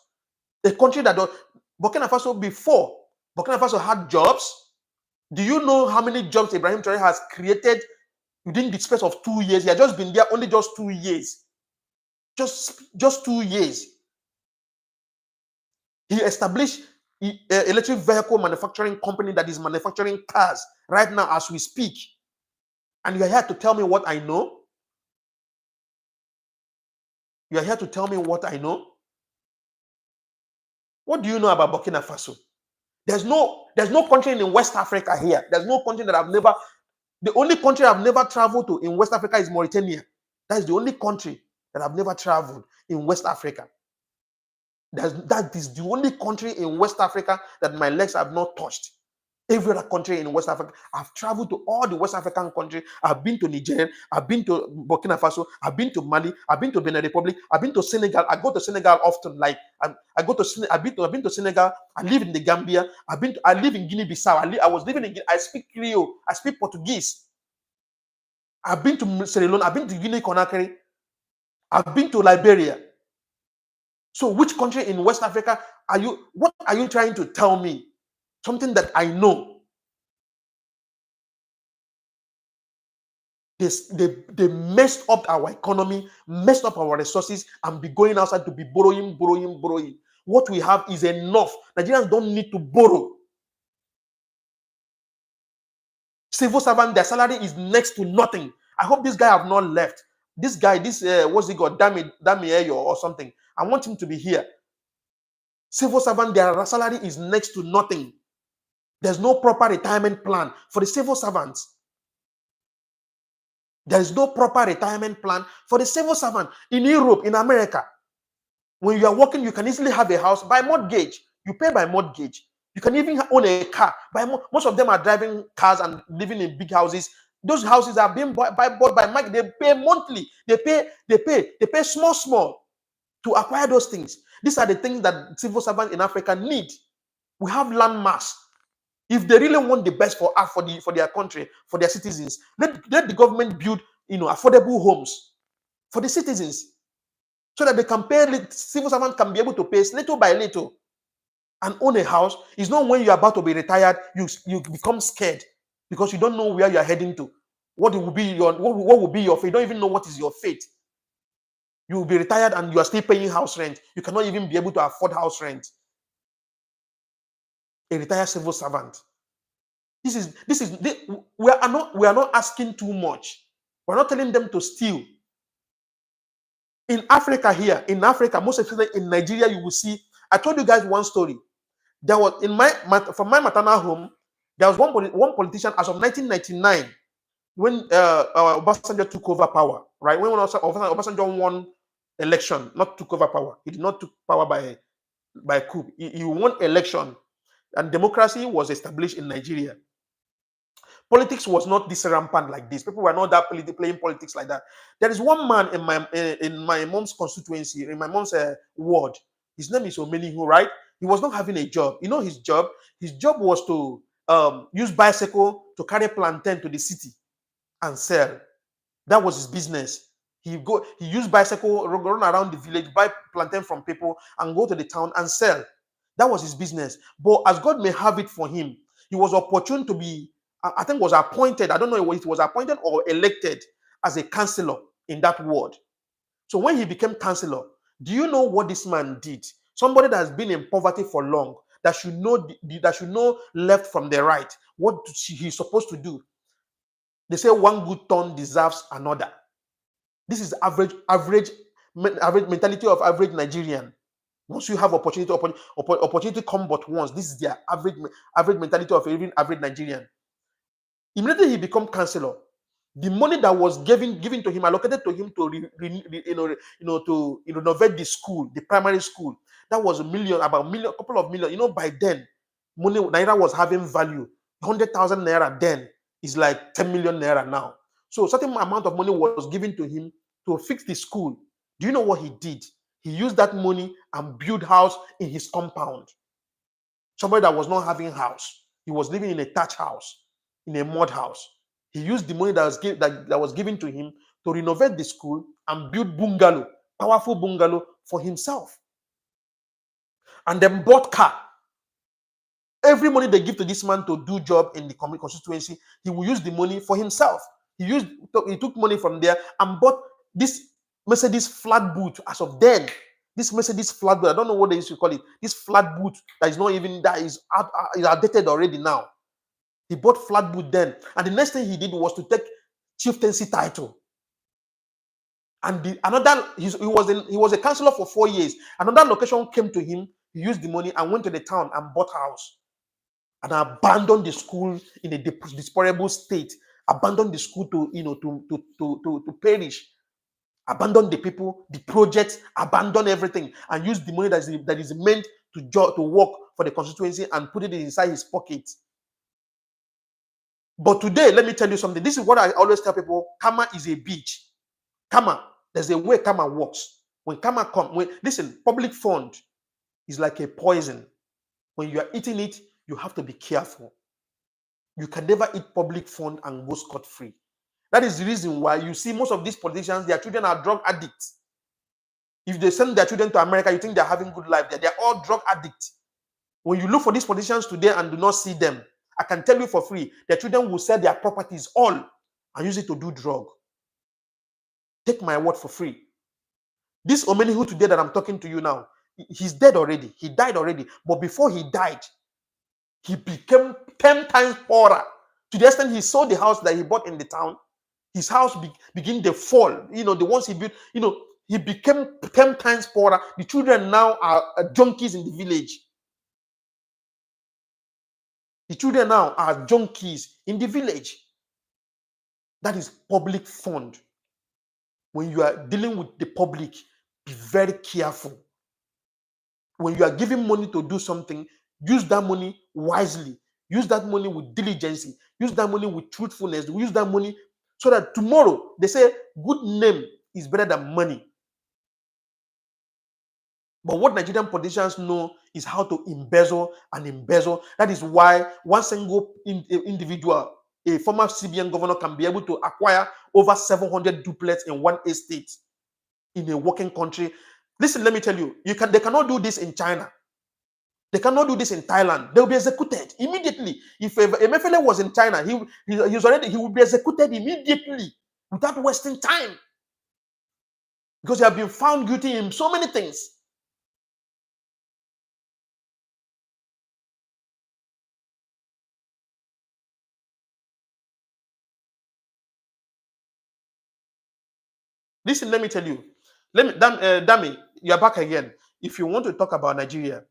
A country that Burkina Faso, before Burkina Faso had jobs. Do you know how many jobs Ibrahim Traore has created within the space of 2 years? He has just been there only just 2 years. Just 2 years. He established an electric vehicle manufacturing company that is manufacturing cars right now as we speak. And you are here to tell me what I know? You are here to tell me what I know? What do you know about Burkina Faso? There's no country in West Africa here. There's no country that the only country I've never traveled to in West Africa is Mauritania. That is the only country that I've never traveled in West Africa. That is the only country in West Africa that my legs have not touched. Every other country in West Africa, I've traveled to all the West African countries. I've been to Niger, I've been to Burkina Faso, I've been to Mali, I've been to Benin Republic, I've been to Senegal. I go to Senegal often. Like I've been to Senegal. I live in the Gambia. I live in Guinea-Bissau. I was living in Guinea. I speak Creole. I speak Portuguese. I've been to Sierra Leone. I've been to Guinea-Conakry. I've been to Liberia. So which country in West Africa what are you trying to tell me? Something that I know. They messed up our economy, messed up our resources, and be going outside to be borrowing. What we have is enough. Nigerians don't need to borrow. Civil servant, their salary is next to nothing. I hope this guy have not left. This guy, what's he got? Dami or something. I want him to be here. Civil servant, their salary is next to nothing. There's no proper retirement plan for the civil servants. There is no proper retirement plan for the civil servant. In Europe, in America, when you are working, you can easily have a house by mortgage. You pay by mortgage. You can even own a car. Most of them are driving cars and living in big houses. Those houses are being bought by market. They pay monthly. They pay small to acquire those things. These are the things that civil servants in Africa need. We have land mass. If they really want the best for their country, for their citizens, let the government build affordable homes for the citizens, so that they can pay. Civil servants can be able to pay little by little and own a house. It's not when you're about to be retired, you become scared because you don't know where you're heading to. What will be your fate? You don't even know what is your fate. You will be retired and you are still paying house rent. You cannot even be able to afford house rent. A retired civil servant. We are not asking too much. We're not telling them to steal. In Africa here, most especially in Nigeria, you will see. I told you guys one story. There was from my maternal home, there was one politician as of 1999 when Obasanjo took over power. Right when Obasanjo won election, not took over power. He did not take power by coup. He won election. And democracy was established in Nigeria. Politics was not this rampant like this. People were not playing politics like that. There is one man in my mom's constituency, in my mom's ward. His name is Omenihu, right? He was not having a job. You know his job? His job was to use bicycle to carry plantain to the city and sell. That was his business. He used bicycle, run around the village, buy plantain from people, and go to the town and sell. That was his business. But as God may have it for him, he was opportune to be, I think was appointed, I don't know if he was appointed or elected as a councillor in that ward. So when he became councillor, do you know what this man did? Somebody that has been in poverty for long, that should know left from the right, what he's supposed to do. They say one good turn deserves another. This is average mentality of average Nigerian. Once you have opportunity come but once. This is their average mentality of even average Nigerian. Immediately he become councillor, the money that was given to him, allocated to him to renovate the school, the primary school, that was couple of million. By then, money naira was having value. 100,000 naira then is like 10 million naira now. So a certain amount of money was given to him to fix the school. Do you know what he did? He used that money and built house in his compound. Somebody that was not having house. He was living in a thatch house, in a mud house. He used the money that was given to him to renovate the school and build bungalow, powerful bungalow for himself. And then bought car. Every money they give to this man to do job in the constituency, he will use the money for himself. He took money from there and bought this Mercedes flat boot as of then. This Mercedes flat boot, I don't know what they used to call it. This flat boot that is not even, that is outdated already now. He bought flat boot then. And the next thing he did was to take chieftaincy title. And he was a councillor for 4 years. Another location came to him. He used the money and went to the town and bought house. And abandoned the school in a deplorable state. Abandoned the school to perish. Abandon the people, the projects, abandon everything, and use the money that is meant to work for the constituency and put it inside his pocket. But today, let me tell you something. This is what I always tell people. Karma is a beach. Karma, there's a way karma works. When karma comes, listen, public fund is like a poison. When you are eating it, you have to be careful. You can never eat public fund and go scot-free. That is the reason why you see most of these politicians, their children are drug addicts. If they send their children to America, you think they're having good life there. They're all drug addicts. When you look for these politicians today and do not see them, I can tell you for free, their children will sell their properties all and use it to do drug. Take my word for free. This Omenihu today that I'm talking to you now, he's dead already. He died already. But before he died, he became 10 times poorer. To the extent he sold the house that he bought in the town. His house began to fall. The ones he built, he became 10 times poorer. The children now are junkies in the village. The children now are junkies in the village. That is public fund. When you are dealing with the public, be very careful. When you are giving money to do something, use that money wisely. Use that money with diligence. Use that money with truthfulness. Use that money so that tomorrow, they say, good name is better than money. But what Nigerian politicians know is how to embezzle and embezzle. That is why one single individual, a former CBN governor, can be able to acquire over 700 duplets in one estate in a working country. Listen, let me tell you, they cannot do this in China. They cannot do this in Thailand. They will be executed immediately. If Emefiele was in China, he will be executed immediately without wasting time. Because he has been found guilty in so many things. Listen, let me tell you. Dami, you are back again. If you want to talk about Nigeria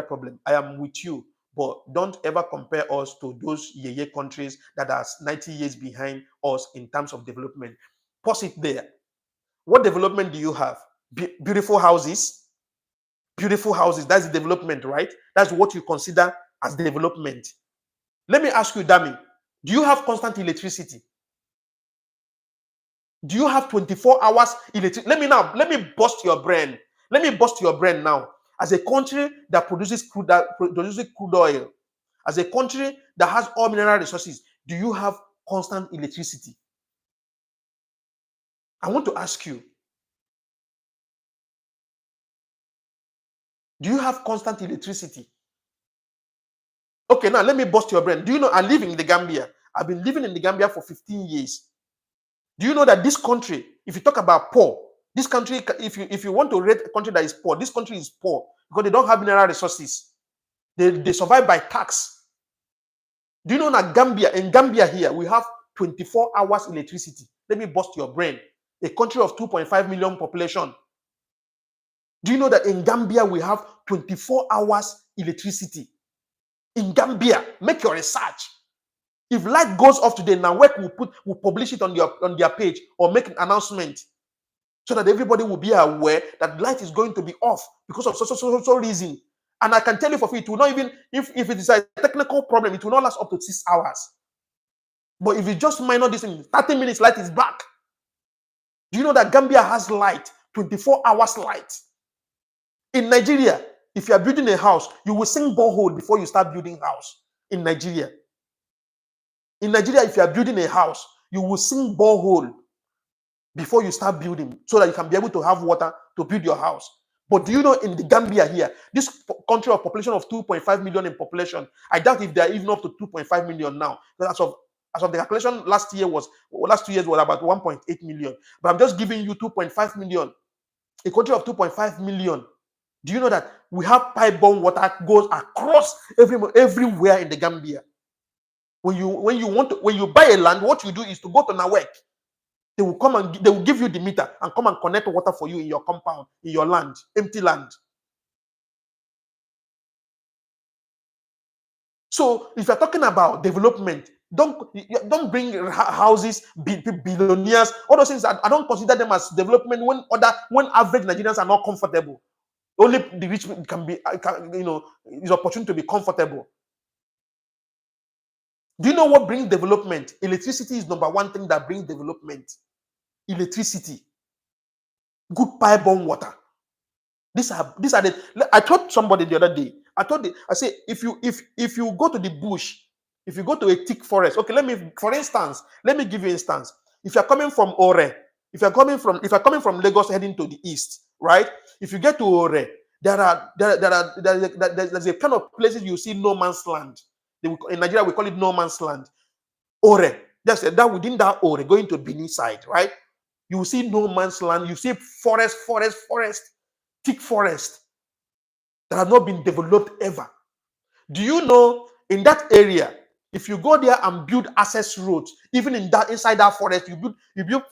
problem, I am with you. But don't ever compare us to those yeye countries that are 90 years behind us in terms of development. Pause it there. What development do you have? Beautiful houses. Beautiful houses. That's the development, right? That's what you consider as development. Let me ask you, Dami, do you have constant electricity? Do you have 24 hours electricity? Let me bust your brain. Let me bust your brain now. As a country that produces crude oil, as a country that has all mineral resources, do you have constant electricity? I want to ask you, do you have constant electricity? Okay, now let me bust your brain. Do you know I live in the Gambia? I've been living in the Gambia for 15 years. Do you know that this country, if you talk about poor, this country, if you want to rate a country that is poor, this country is poor because they don't have mineral resources. They survive by tax. Do you know that in Gambia here, we have 24 hours electricity? Let me bust your brain. A country of 2.5 million population. Do you know that in Gambia, we have 24 hours electricity? In Gambia, make your research. If light goes off today, now work will publish it on their page or make an announcement so that everybody will be aware that light is going to be off because of so reason. And I can tell you for free, it will not even, if it is a technical problem, it will not last up to 6 hours. But if you just minor this in 30 minutes, light is back. Do you know that Gambia has light 24 hours light. In Nigeria, if you are building a house, you will sink borehole before you start building house. In Nigeria, if you are building a house, you will sink borehole before you start building, so that you can be able to have water to build your house. But do you know, in the Gambia here, this country of population of 2.5 million in population, I doubt if they are even up to 2.5 million now. As of the calculation last 2 years was about 1.8 million. But I'm just giving you 2.5 million. A country of 2.5 million. Do you know that we have pipe-borne water goes across everywhere in the Gambia? When you buy a land, what you do is to go to Nawek. They will give you the meter and come and connect water for you in your compound, in your land, empty land. So if you're talking about development, don't bring houses, billionaires, all those things. I don't consider them as development when average Nigerians are not comfortable. Only the rich can be, is opportunity to be comfortable. Do you know what brings development? Electricity is number one thing that brings development. Electricity, good pipe-borne water. These are the. I told somebody the other day. I say, if you go to the bush, if you go to a thick forest, okay, let me give you instance. If you're coming from Ore, if you're coming from Lagos heading to the east, right? If you get to Ore, there's a kind of places you see no man's land. In Nigeria, we call it no man's land. Ore, just that within that Ore, going to Benin side, right? You will see no man's land. You see forest, thick forest that have not been developed ever. Do you know, in that area, if you go there and build access roads, even inside that forest, you build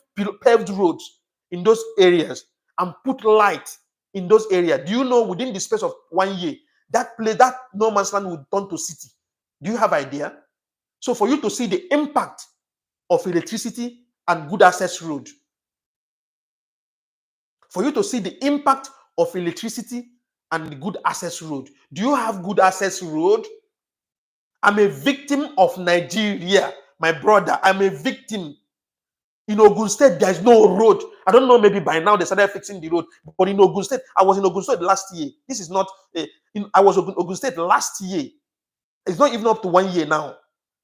paved roads in those areas and put light in those areas. Do you know, within the space of 1 year, that no man's land will turn to city? Do you have idea? So for you to see the impact of electricity and good access road, for you to see the impact of electricity and the good access road. Do you have good access road? I'm a victim of Nigeria, my brother. I'm a victim. In Ogun State, there is no road. I don't know, maybe by now they started fixing the road. But in Ogun State, I was in Ogun State last year. This is not, I was in Ogun State last year. It's not even up to 1 year now.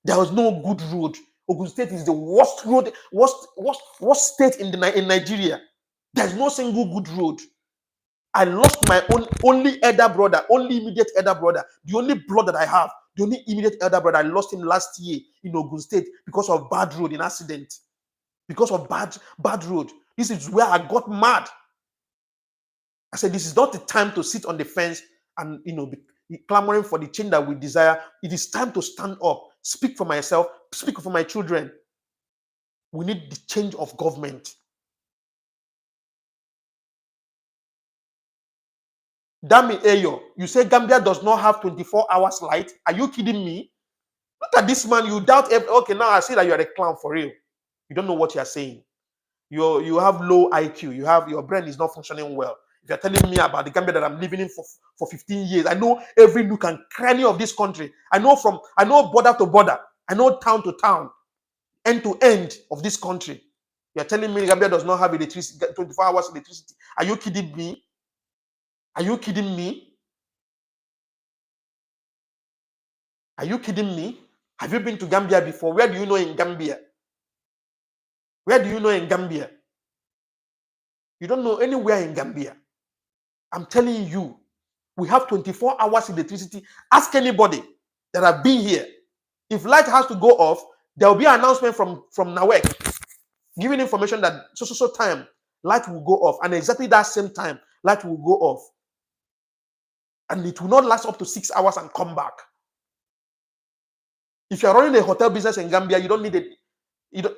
There was no good road. Ogun State is the worst road, worst state in Nigeria. There's no single good road. I lost my only elder brother, only immediate elder brother, the only blood that I have, the only immediate elder brother. I lost him last year in Ogun State because of bad road, in accident. Because of bad road. This is where I got mad. I said, this is not the time to sit on the fence and be clamoring for the change that we desire. It is time to stand up, speak for myself, speak for my children. We need the change of government. Dami Eyo, you say Gambia does not have 24 hours light. Are you kidding me? Look at this man. You doubt. Okay, now I see that you are a clown for real. You don't know what you are saying. You have low IQ. Your brain is not functioning well. If you're telling me about the Gambia that I'm living in for 15 years, I know every nook and cranny of this country. I know border to border. I know town to town, end to end of this country. You're telling me Gambia does not have electricity, 24 hours electricity. Are you kidding me? Are you kidding me? Are you kidding me? Have you been to Gambia before? Where do you know in Gambia? Where do you know in Gambia? You don't know anywhere in Gambia. I'm telling you, we have 24 hours electricity. Ask anybody that have been here. If light has to go off, there will be an announcement from Nawek giving information that so time light will go off, and exactly that same time light will go off. And it will not last up to 6 hours and come back. If you're running a hotel business in Gambia, you don't need it.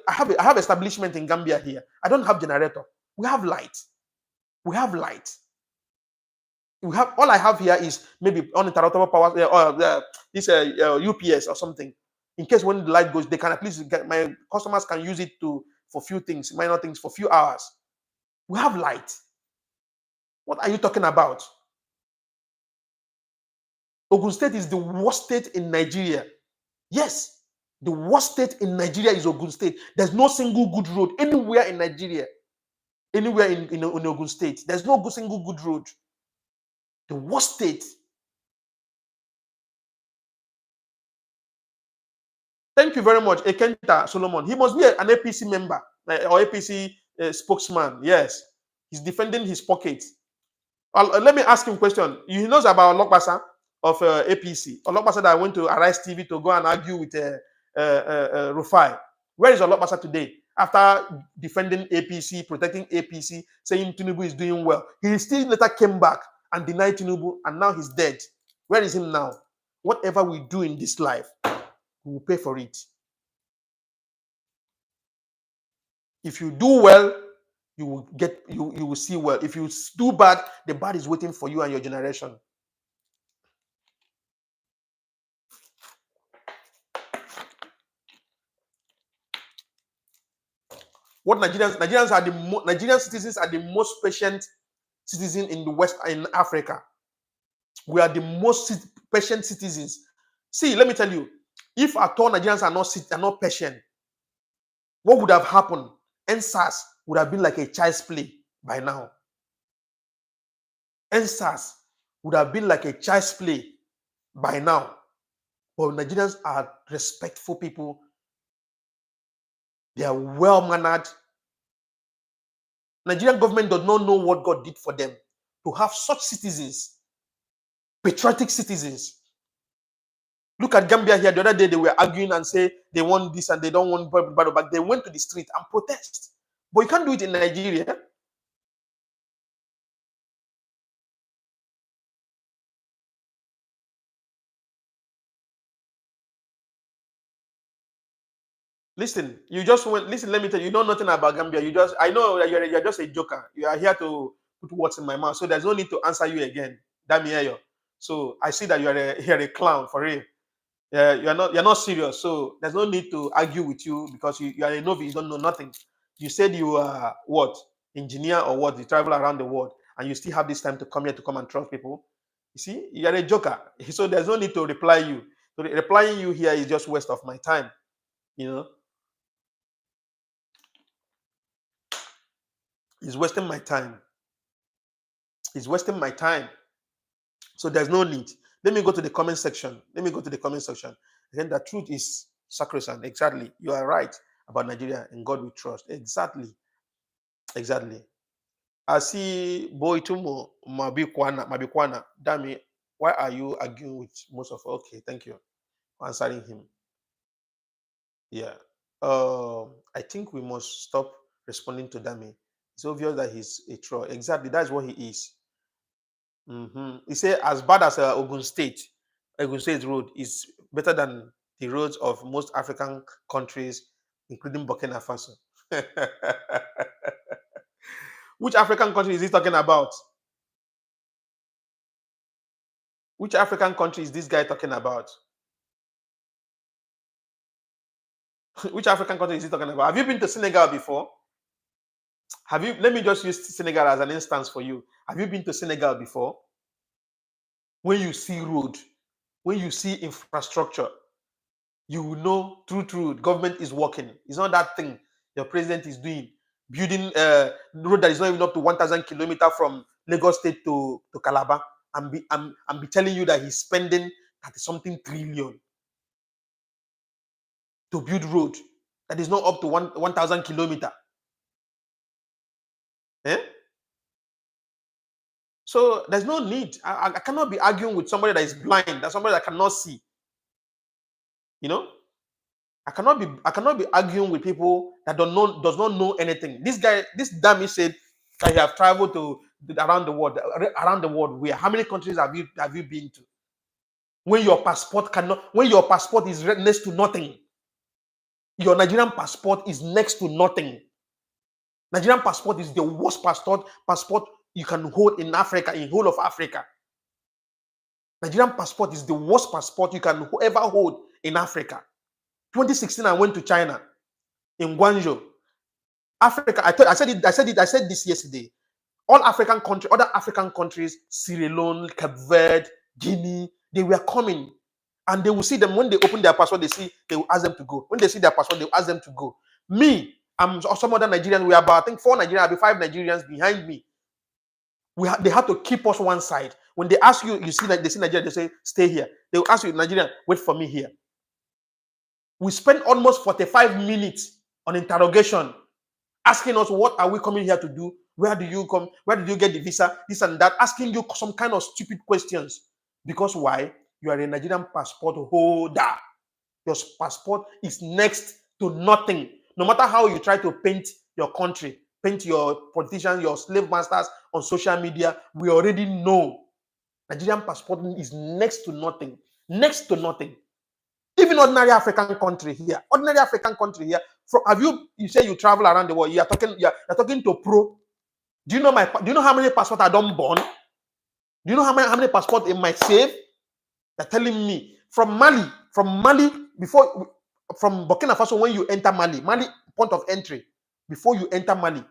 I have establishment in Gambia here. I don't have generator. We have light. We have light. All I have here is maybe uninterruptible power or this UPS or something. In case when the light goes, they can at least my customers can use it for few things, minor things, for few hours. We have light. What are you talking about? Ogun State is the worst state in Nigeria. Yes, the worst state in Nigeria is Ogun State. There's no single good road anywhere in Nigeria. anywhere in Ogun State. There's no single good road. The worst state. Thank you very much, Ekenta Solomon. He must be an APC member or APC spokesman. Yes, he's defending his pocket. Let me ask him a question. He knows about Olokbasa of APC. Olokbasa that went to Arise TV to go and argue with Rufai. Where is Olokbasa today? After defending APC, protecting APC, saying Tinubu is doing well, he still later came back and denied Tinubu, and now he's dead. Where is him now? Whatever we do in this life, we will pay for it. If you do well, you will see well. If you do bad, the bad is waiting for you and your generation. What Nigerian citizens are the most patient citizens in the West, in Africa. We are the most patient citizens. See, let me tell you, if at all Nigerians are not patient, what would have happened? NSAS would have been like a child's play by now. NSAS would have been like a child's play by now. But Nigerians are respectful people. They are well-mannered. Nigerian government does not know what God did for them to have such citizens, patriotic citizens. Look at Gambia here. The other day they were arguing and say they want this and they don't want but they went to the street and protest. But you can't do it in Nigeria. Listen, you just went. Listen, let me tell you, you know nothing about Gambia. I know that you're just a joker. You are here to put words in my mouth, so there's no need to answer you again. Damieyo. So I see that you're a clown for real. Yeah, you're not serious. So there's no need to argue with you because you are a novice. You don't know nothing. You said you are what, engineer or what? You travel around the world, and you still have this time to come here to come and trust people. You see, you're a joker. So there's no need to reply you. So replying you here is just waste of my time. You know. It's wasting my time. It's wasting my time. So there's no need. Let me go to the comment section. Again, the truth is sacrosanct. Exactly. You are right about Nigeria and God we trust. Exactly. I see Boy Tumo Mabikwana. Dami, why are you arguing with most of? Okay, thank you for answering him. Yeah. I think we must stop responding to Dami. It's obvious that he's a troll. Exactly, that's what he is. He said, as bad as Ogun State road is better than the roads of most African countries, including Burkina Faso. Which African country is he talking about? Which African country is this guy talking about? Which African country is he talking about? Have you been to Senegal before? Let me just use Senegal as an instance for you. Have you been to Senegal before? When you see road, when you see infrastructure, you will know true government is working. It's not that thing your president is doing, building a road that is not even up to 1,000 kilometers from Lagos State to Calabar, and be telling you that he's spending 30-something trillion to build road that is not up to 1,000 kilometers. Eh? So there's no need. I cannot be arguing with somebody that is blind, that's somebody that cannot see. You know, I cannot be arguing with people that does not know anything. This dummy said that you have traveled to around the world. Where? How many countries have you been to? When your passport is next to nothing. Your Nigerian passport is next to nothing. Nigerian passport is the worst passport you can hold in Africa, in whole of Africa. Nigerian passport is the worst passport you can ever hold in Africa. 2016, I went to China, in Guangzhou, Africa. I said this yesterday. Other African countries, Sierra Leone, Cape Verde, Guinea, they were coming, and they will see them when they open their passport. They will ask them to go. When they see their passport, they will ask them to go. Me, I'm some other Nigerians. We are about, I think, 4 Nigerians, be 5 Nigerians behind me. They have to keep us one side. When they ask you, you see, like they see Nigeria, they say, stay here. They will ask you, Nigerian, wait for me here. We spent almost 45 minutes on interrogation, asking us, what are we coming here to do? Where do you come? Where did you get the visa? This and that, asking you some kind of stupid questions. Because why? You are a Nigerian passport holder. Your passport is next to nothing. No matter how you try to paint your country, paint your politicians, your slave masters on social media, we already know Nigerian passport is next to nothing. Next to nothing. Even ordinary African country here. Ordinary African country here. You say you travel around the world, you're talking to pro. Do you know how many passports I don't burn? Do you know how many passports in my save? They're telling me from Mali, from Burkina Faso, when you enter Mali point of entry, before you enter Mali,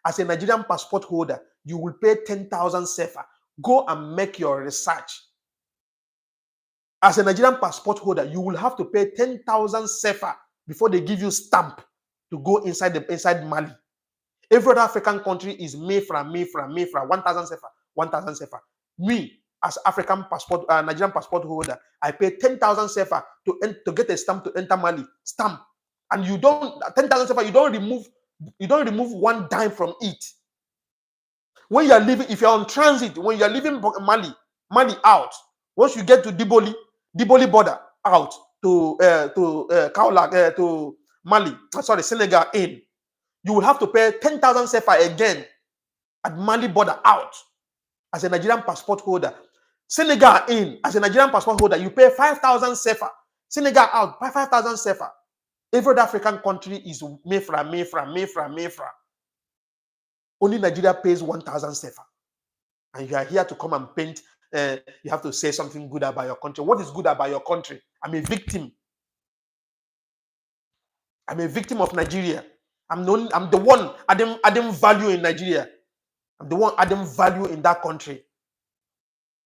as a Nigerian passport holder, you will pay 10,000 CFA. Go and make your research. As a Nigerian passport holder, you will have to pay 10,000 CFA before they give you stamp to go inside Mali. Every other African country is Mefra, 1,000 CFA, 1,000 CFA. Me, as African passport, Nigerian passport holder, I pay 10,000 CFA to get a stamp to enter Mali. Stamp, and 10,000 CFA. You don't remove one dime from it. When you are leaving, if you are on transit, when you are leaving Mali out, once you get to Diboli border out to Kaolack, to Mali, Senegal in, you will have to pay 10,000 CFA again at Mali border out as a Nigerian passport holder. Senegal in, as a Nigerian passport holder, you pay 5,000 CFA. Senegal out, 5,000 CFA. Every other African country is Mefra. Only Nigeria pays 1,000 CFA. And you are here to come and paint. You have to say something good about your country. What is good about your country? I'm a victim. I'm a victim of Nigeria. I'm the one adding value in Nigeria. I'm the one adding value in that country.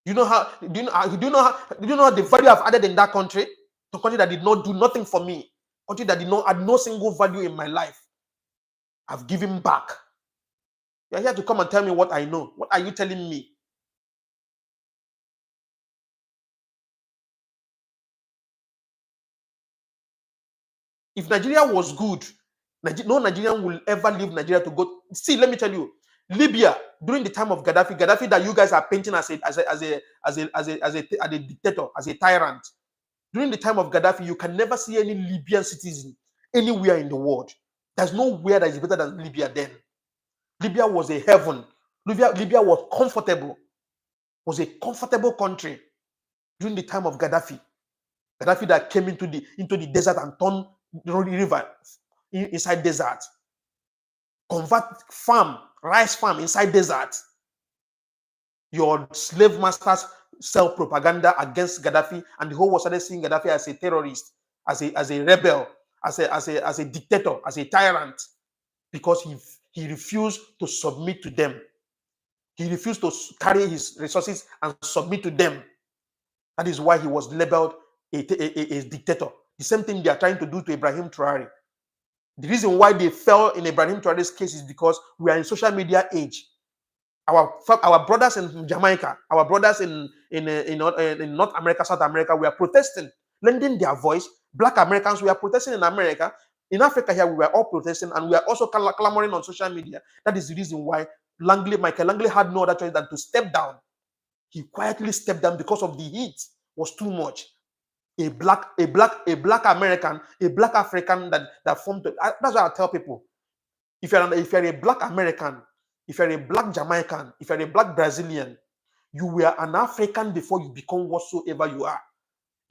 Do you know the value I've added in that country? The country that did not do nothing for me. Country that did not add no single value in my life. I've given back. You're here to come and tell me what I know. What are you telling me? If Nigeria was good, no Nigerian will ever leave Nigeria to go. See, let me tell you, Libya during the time of Gaddafi that you guys are painting as a dictator, as a tyrant. During the time of Gaddafi, you can never see any Libyan citizen anywhere in the world. There's nowhere that is better than Libya then. Libya was a heaven. Libya was comfortable. Was a comfortable country during the time of Gaddafi. Gaddafi that came into the desert and turned the river inside desert. Convert rice farm inside desert. Your slave masters sell propaganda against Gaddafi, and the whole world started seeing Gaddafi as a terrorist, as a rebel, as a dictator, as a tyrant, because he refused to submit to them. He refused to carry his resources and submit to them. That is why he was labeled a dictator. The same thing they are trying to do to Ibrahim Traore. The reason why they fell in Ibrahim Traore's case is because we are in social media age. Our brothers in Jamaica, our brothers in North America, South America, we are protesting, lending their voice. Black Americans, we are protesting in America. In Africa here, we were all protesting, and we are also clamoring on social media. That is the reason why Michael Langley had no other choice than to step down. He quietly stepped down because of the heat was too much. A black American, a black African that formed. That's why I tell people: if you're a black American, if you're a black Jamaican, if you're a black Brazilian, you were an African before you become whatsoever you are.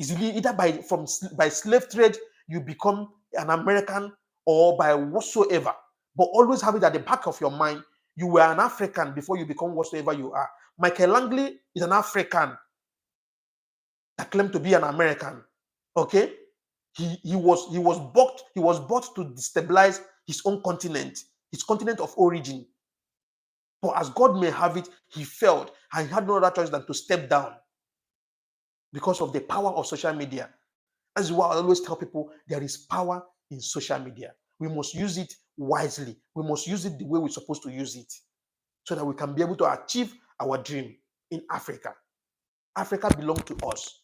It's either by slave trade you become an American, or by whatsoever. But always have it at the back of your mind: you were an African before you become whatsoever you are. Michael Langley is an African that claimed to be an American. Okay, he was bought to destabilize his own continent, his continent of origin. But as God may have it, he failed, and he had no other choice than to step down because of the power of social media. That's why I always tell people there is power in social media. We must use it wisely. We must use it the way we're supposed to use it so that we can be able to achieve our dream in Africa. Africa belongs to us.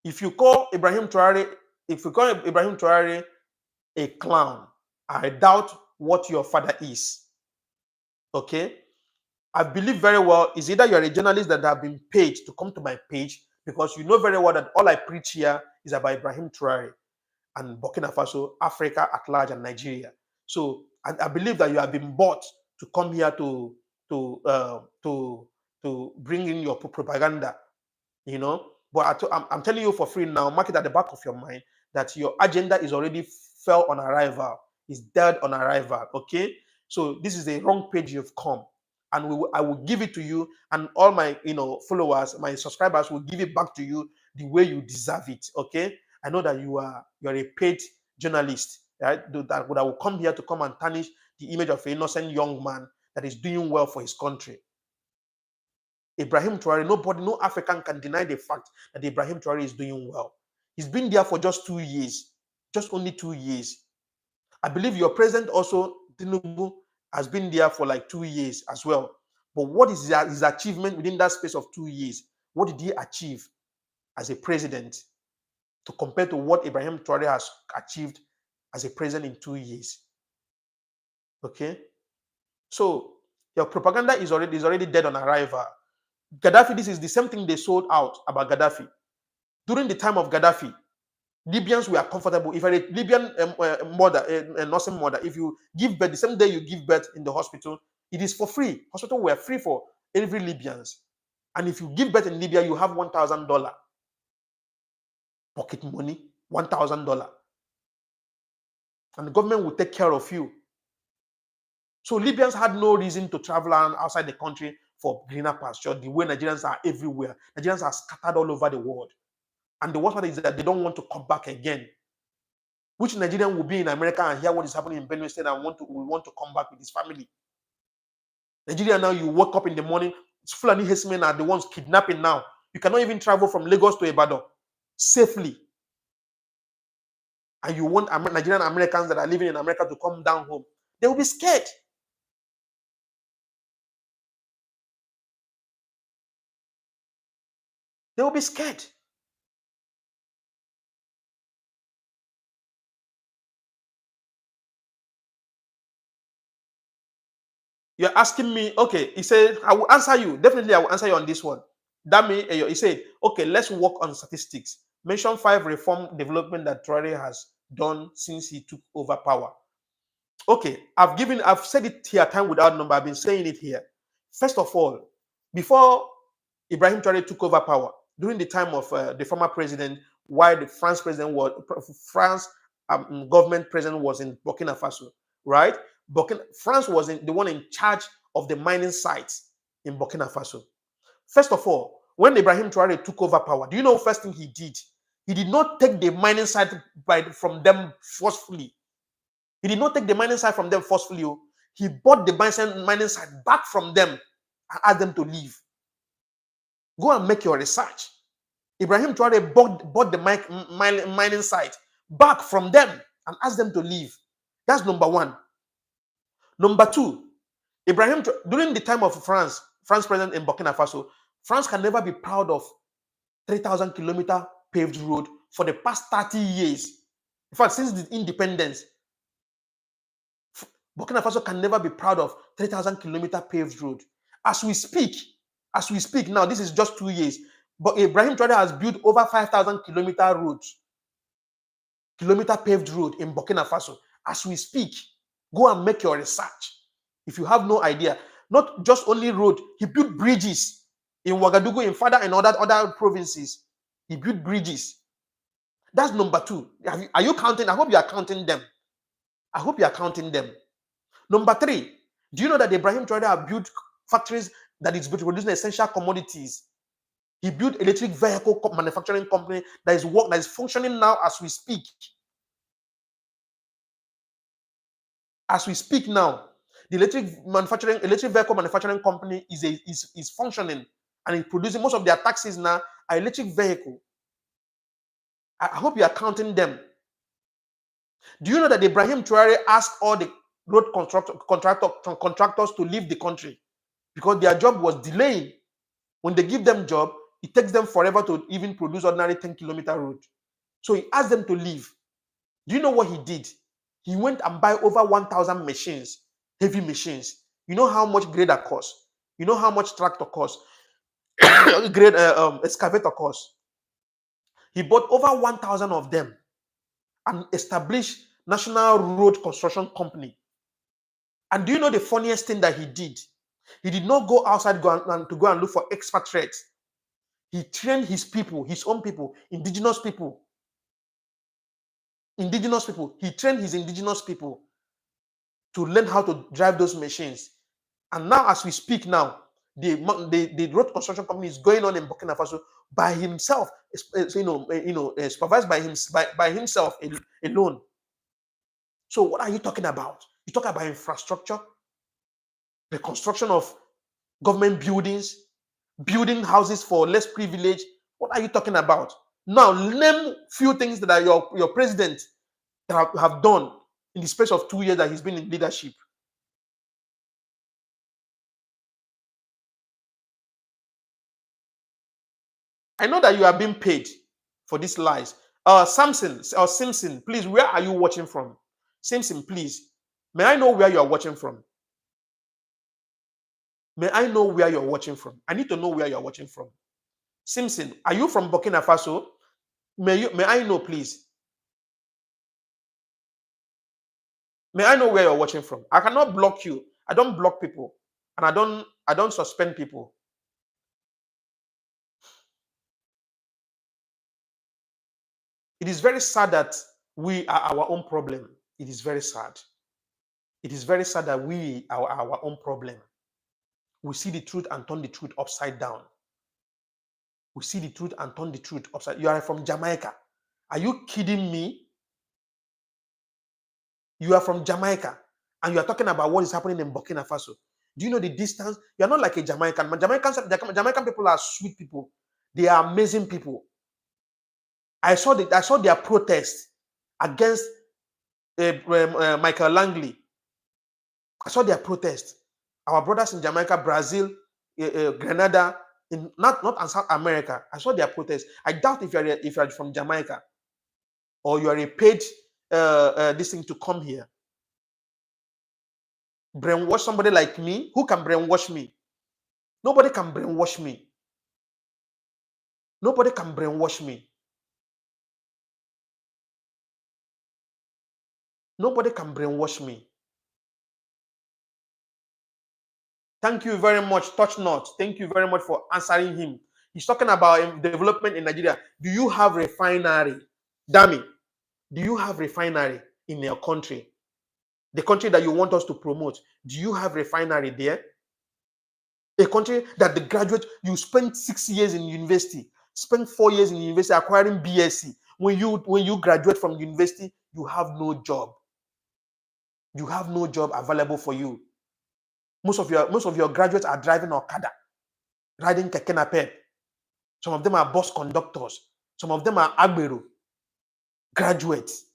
If you call Ibrahim Traore a clown, I doubt what your father is. Okay? I believe very well is either you're a journalist that have been paid to come to my page because you know very well that all I preach here is about Ibrahim Traore and Burkina Faso, Africa at large, and Nigeria. So I believe that you have been bought to come here to uh, to to bring in your propaganda, you know. But I'm telling you for free now, mark it at the back of your mind that your agenda is already fell on arrival, is dead on arrival. Okay, so this is a wrong page you've come, and I will give it to you, and all my followers, my subscribers will give it back to you the way you deserve it. Okay, I know that you're a paid journalist, right? That will come here to come and tarnish the image of an innocent young man that is doing well for his country. Ibrahim Traore, no African can deny the fact that Ibrahim Traore is doing well. He's been there for just 2 years, just only 2 years. I believe your president also, Tinubu, has been there for like 2 years as well. But what is his achievement within that space of 2 years? What did he achieve as a president to compare to what Ibrahim Traore has achieved as a president in 2 years? Okay, so your propaganda is already dead on arrival. Gaddafi, this is the same thing they sold out about Gaddafi. During the time of Gaddafi, Libyans were comfortable. If a Libyan mother, a nursing mother, if you give birth, the same day you give birth in the hospital, it is for free. Hospitals were free for every Libyans. And if you give birth in Libya, you have $1,000 pocket money, $1,000. And the government will take care of you. So Libyans had no reason to travel outside the country for greener pasture, the way Nigerians are everywhere. Nigerians are scattered all over the world. And the worst part is that they don't want to come back again. Which Nigerian will be in America and hear what is happening in Benue State and will want to come back with his family? Nigeria now, you wake up in the morning, Fulani herdsmen are the ones kidnapping now. You cannot even travel from Lagos to Ibadan safely. And you want Nigerian Americans that are living in America to come down home. They will be scared. They will be scared. You're asking me, okay, he said, I will answer you. Definitely, I will answer you on this one. That means, he said, okay, let's work on statistics. Mention 5 reform development that Traore has done since he took over power. Okay, I've said it here time without number. I've been saying it here. First of all, before Ibrahim Traore took over power, during the time of the former president, while the France government president was in Burkina Faso, right? France was the one in charge of the mining sites in Burkina Faso. First of all, when Ibrahim Traore took over power, do you know the first thing he did? He did not take the mining site from them forcefully. He did not take the mining site from them forcefully. He bought the mining site back from them and asked them to leave. Go and make your research. Ibrahim Traore bought the mining site back from them and asked them to leave. That's number one. Number two, during the time of France president in Burkina Faso, France can never be proud of 3,000-kilometer paved road for the past 30 years. In fact, since the independence, Burkina Faso can never be proud of 3,000-kilometer paved road. As we speak now, this is just 2 years, but Ibrahim Traore has built over 5,000-kilometer paved road in Burkina Faso. As we speak, go and make your research. If you have no idea, not just only road, he built bridges in Ouagadougou, in Fada, and other provinces. He built bridges. That's number two. Are you counting? I hope you are counting them. Number three, do you know that Ibrahim Traore have built factories that is producing essential commodities? He built electric vehicle manufacturing company that is functioning now as we speak. As we speak now, the electric vehicle manufacturing company is functioning and is producing. Most of their taxis now are electric vehicle. I hope you are counting them. Do you know that Ibrahim Traore asked all the road contractors to leave the country because their job was delaying? When they give them job, it takes them forever to even produce ordinary 10-kilometer road. So he asked them to leave. Do you know what he did? He went and buy over 1,000 machines, heavy machines. You know how much grader costs? You know how much tractor costs? Excavator costs. He bought over 1,000 of them and established National Road Construction Company. And do you know the funniest thing that he did? He did not go outside to go and look for expatriates. He trained his people, his own people, indigenous people. Indigenous people. He trained his indigenous people to learn how to drive those machines. And now, as we speak now, the road construction company is going on in Burkina Faso by himself, supervised by himself alone. So what are you talking about? You talk about infrastructure, the construction of government buildings, building houses for less privileged. What are you talking about? Now, name few things that are your president that have done in the space of 2 years that he's been in leadership. I know that you are being paid for these lies. Simpson, please, where are you watching from? Simpson, please, may I know where you are watching from? May I know where you're watching from? I need to know where you're watching from. Simpson, are you from Burkina Faso? May I know, please? May I know where you're watching from? I cannot block you. I don't block people, and I don't suspend people. It is very sad that we are our own problem. It is very sad. It is very sad that we are our own problem. We see the truth and turn the truth upside down. We see the truth and turn the truth upside. You are from Jamaica. Are you kidding me? You are from Jamaica and you are talking about what is happening in Burkina Faso. Do you know the distance? You are not like a Jamaican. Jamaican people are sweet people. They are amazing people. I saw their protest against Michael Langley. I saw their protest. Our brothers in Jamaica, Brazil, Grenada, in not South America. I saw their protest. I doubt if you are from Jamaica or you are a paid this thing to come here. Brainwash somebody like me. Who can brainwash me? Nobody can brainwash me. Nobody can brainwash me. Nobody can brainwash me. Thank you very much, Touch Not. Thank you very much for answering him. He's talking about development in Nigeria. Do you have refinery? Dami, do you have refinery in your country? The country that you want us to promote. Do you have refinery there? A country that the graduate, you spend 6 years in university, spend 4 years in university acquiring BSc. When you graduate from university, you have no job. You have no job available for you. Most of your graduates are driving Okada, riding keke napep. Some of them are bus conductors. Some of them are agbero graduates.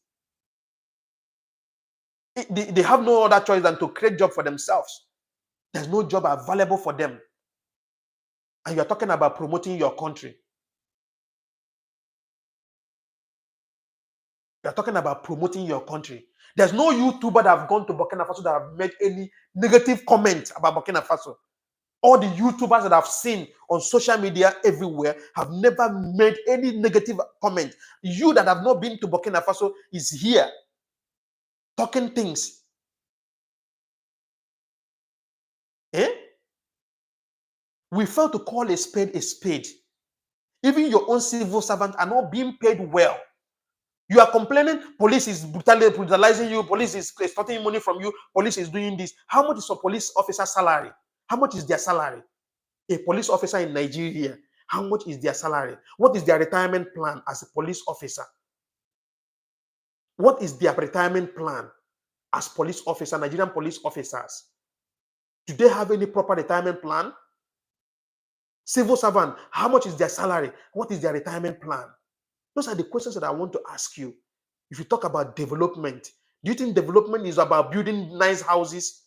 They have no other choice than to create job for themselves. There's no job available for them. And you're talking about promoting your country. You're talking about promoting your country. There's no YouTuber that have gone to Burkina Faso that have made any negative comment about Burkina Faso. All the YouTubers that I've seen on social media everywhere have never made any negative comment. You that have not been to Burkina Faso is here talking things. We fail to call a spade a spade. Even your own civil servants are not being paid well. You are complaining, police is brutalizing you, police is extorting money from you, police is doing this. How much is a police officer's salary? How much is their salary? A police officer in Nigeria, how much is their salary? What is their retirement plan as a police officer? What is their retirement plan as police officer, Nigerian police officers? Do they have any proper retirement plan? Civil servant, how much is their salary? What is their retirement plan? Those are the questions that I want to ask you. If you talk about development, do you think development is about building nice houses,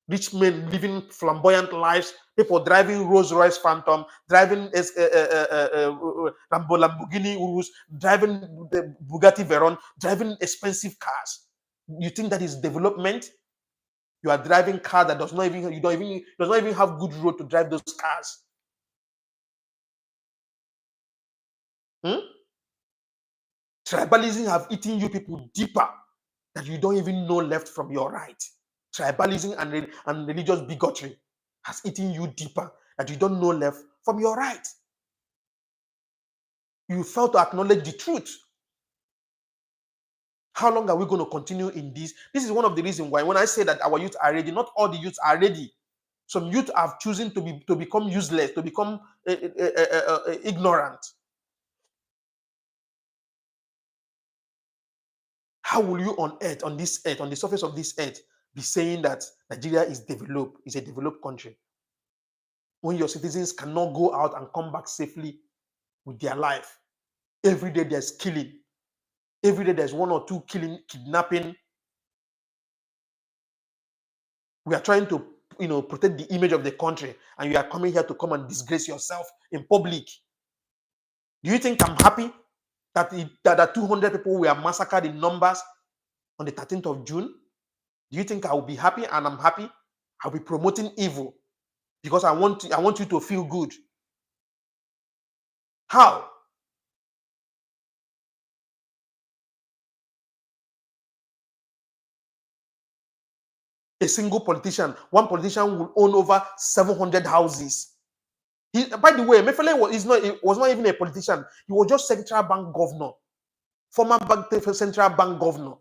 rich men living flamboyant lives, people driving Rolls Royce Phantom, driving Lamborghini Urus, driving the Bugatti Veyron, driving expensive cars? You think that is development? You are driving car that does not even have good road to drive those cars. Hmm? Tribalism have eaten you people deeper that you don't even know left from your right. Tribalism and religious bigotry has eaten you deeper that you don't know left from your right. You fail to acknowledge the truth. How long are we going to continue in this? This is one of the reasons why when I say that our youth are ready, not all the youths are ready. Some youth have chosen to become useless, to become ignorant. How will you on earth, on this earth, on the surface of this earth, be saying that Nigeria is developed, is a developed country, when your citizens cannot go out and come back safely with their life? Every day there's killing. Every day there's one or two killing, kidnapping. We are trying to, protect the image of the country, and you are coming here to come and disgrace yourself in public. Do you think I'm happy that 200 people were massacred in numbers on the 13th of June? Do you think I will be happy? And I'm happy. I'll be promoting evil because I want you to feel good. How? A single politician, one politician will own over 700 houses. By the way, Mefele was not even a politician. He was just central bank governor, former central bank governor.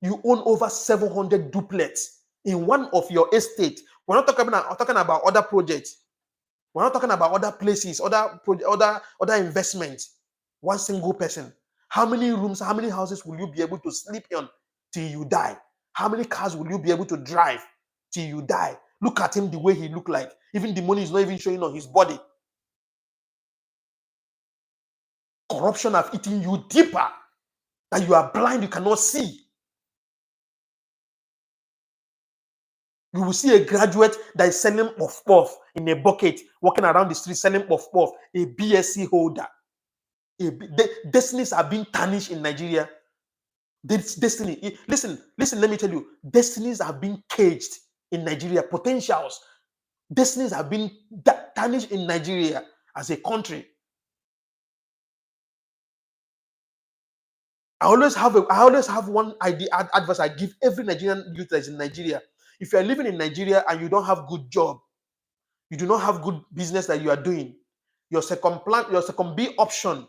You own over 700 duplets in one of your estate. We're not talking about other projects. We're not talking about other places, other investments. One single person. How many rooms, how many houses will you be able to sleep in till you die? How many cars will you be able to drive till you die? Look at him the way he look like. Even the money is not even showing on his body. Corruption have eaten you deeper that you are blind, you cannot see. You will see a graduate that is selling puff-puff in a bucket, walking around the street selling puff-puff, a BSc holder. Destinies are being tarnished in Nigeria. Destiny. Listen, let me tell you, destinies are being caged in Nigeria. Potentials. Destinies have been tarnished in Nigeria as a country. I always have one idea advice I give every Nigerian youth that is in Nigeria. If you are living in Nigeria and you don't have good job, you do not have good business that you are doing, your second B option,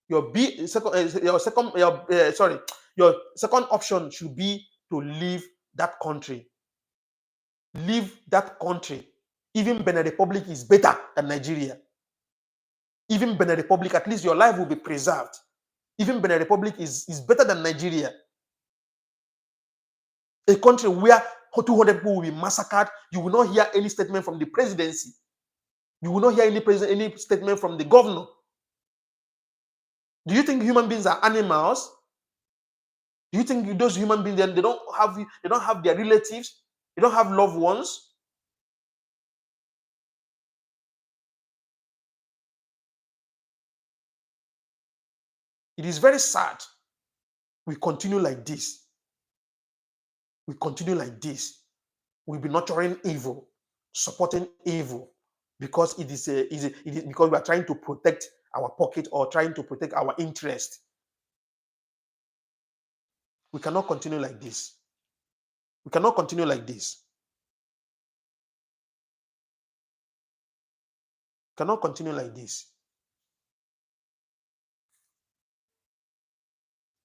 your second option should be to leave that country. Leave that country. Even Benin Republic is better than Nigeria. Even Benin Republic, at least your life will be preserved. Even Benin Republic is better than Nigeria. A country where 200 people will be massacred, you will not hear any statement from the presidency. You will not hear any statement from the governor. Do you think human beings are animals? Do you think those human beings, they don't have their relatives? They don't have loved ones? It is very sad. We continue like this. We continue like this. We'll be nurturing evil, supporting evil, because it is because we are trying to protect our pocket or trying to protect our interest. We cannot continue like this. We cannot continue like this. We cannot continue like this.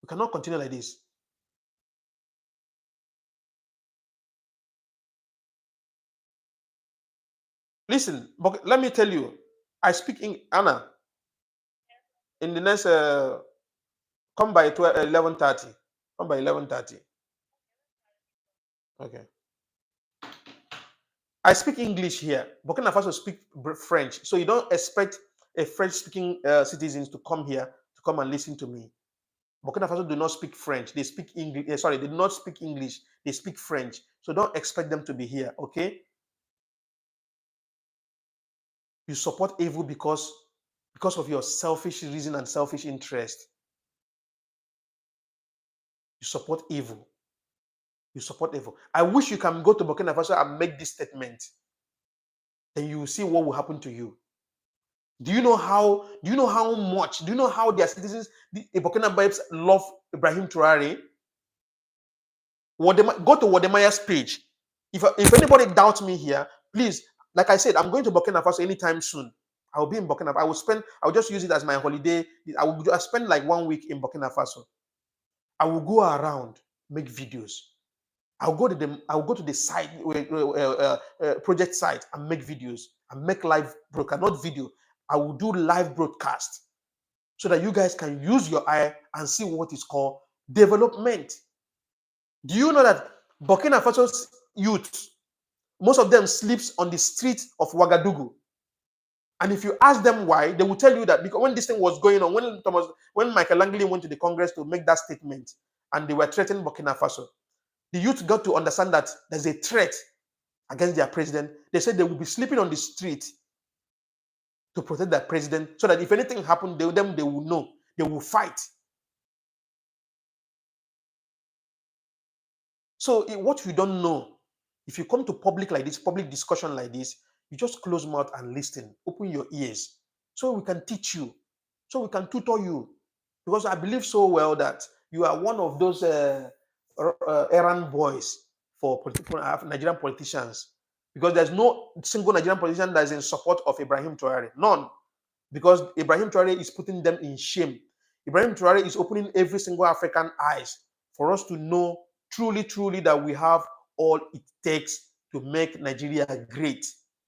We cannot continue like this. Listen, but let me tell you, I speak in Anna. In the next, come by 11:30. Come by 11:30. Okay. I speak English here. Burkina Faso speak French, so you don't expect a French-speaking citizens to come here to come and listen to me. Burkina Faso do not speak French. They speak English. Sorry, they do not speak English. They speak French. So don't expect them to be here, okay? You support evil because of your selfish reason and selfish interest. You support evil. You support evil. I wish you can go to Burkina Faso and make this statement. Then you will see what will happen to you. Do you know how much? Do you know how their citizens, the Burkina Babes, love Ibrahim Traore? Go to Wademaya's page. If anybody doubts me here, please, like I said, I'm going to Burkina Faso anytime soon. I will be in Burkina Faso. I will just use it as my holiday. I spend like 1 week in Burkina Faso. I will go around, make videos. I'll go to the site, project site, and make videos and make live broadcast, not video. I will do live broadcast so that you guys can use your eye and see what is called development. Do you know that Burkina Faso's youth, most of them sleeps on the streets of Ouagadougou? And if you ask them why, they will tell you that because when this thing was going on, when Michael Langley went to the Congress to make that statement, and they were threatening Burkina Faso, the youth got to understand that there's a threat against their president. They said they will be sleeping on the street to protect their president, so that if anything happened, they will know. They will fight. So what you don't know, if you come to public like this, public discussion like this, you just close mouth and listen. Open your ears so we can teach you, so we can tutor you. Because I believe so well that you are one of those errand boys for Nigerian politicians. Because there's no single Nigerian politician that is in support of Ibrahim Traore. None. Because Ibrahim Traore is putting them in shame. Ibrahim Traore is opening every single African eyes for us to know truly, truly that we have all it takes to make Nigeria great,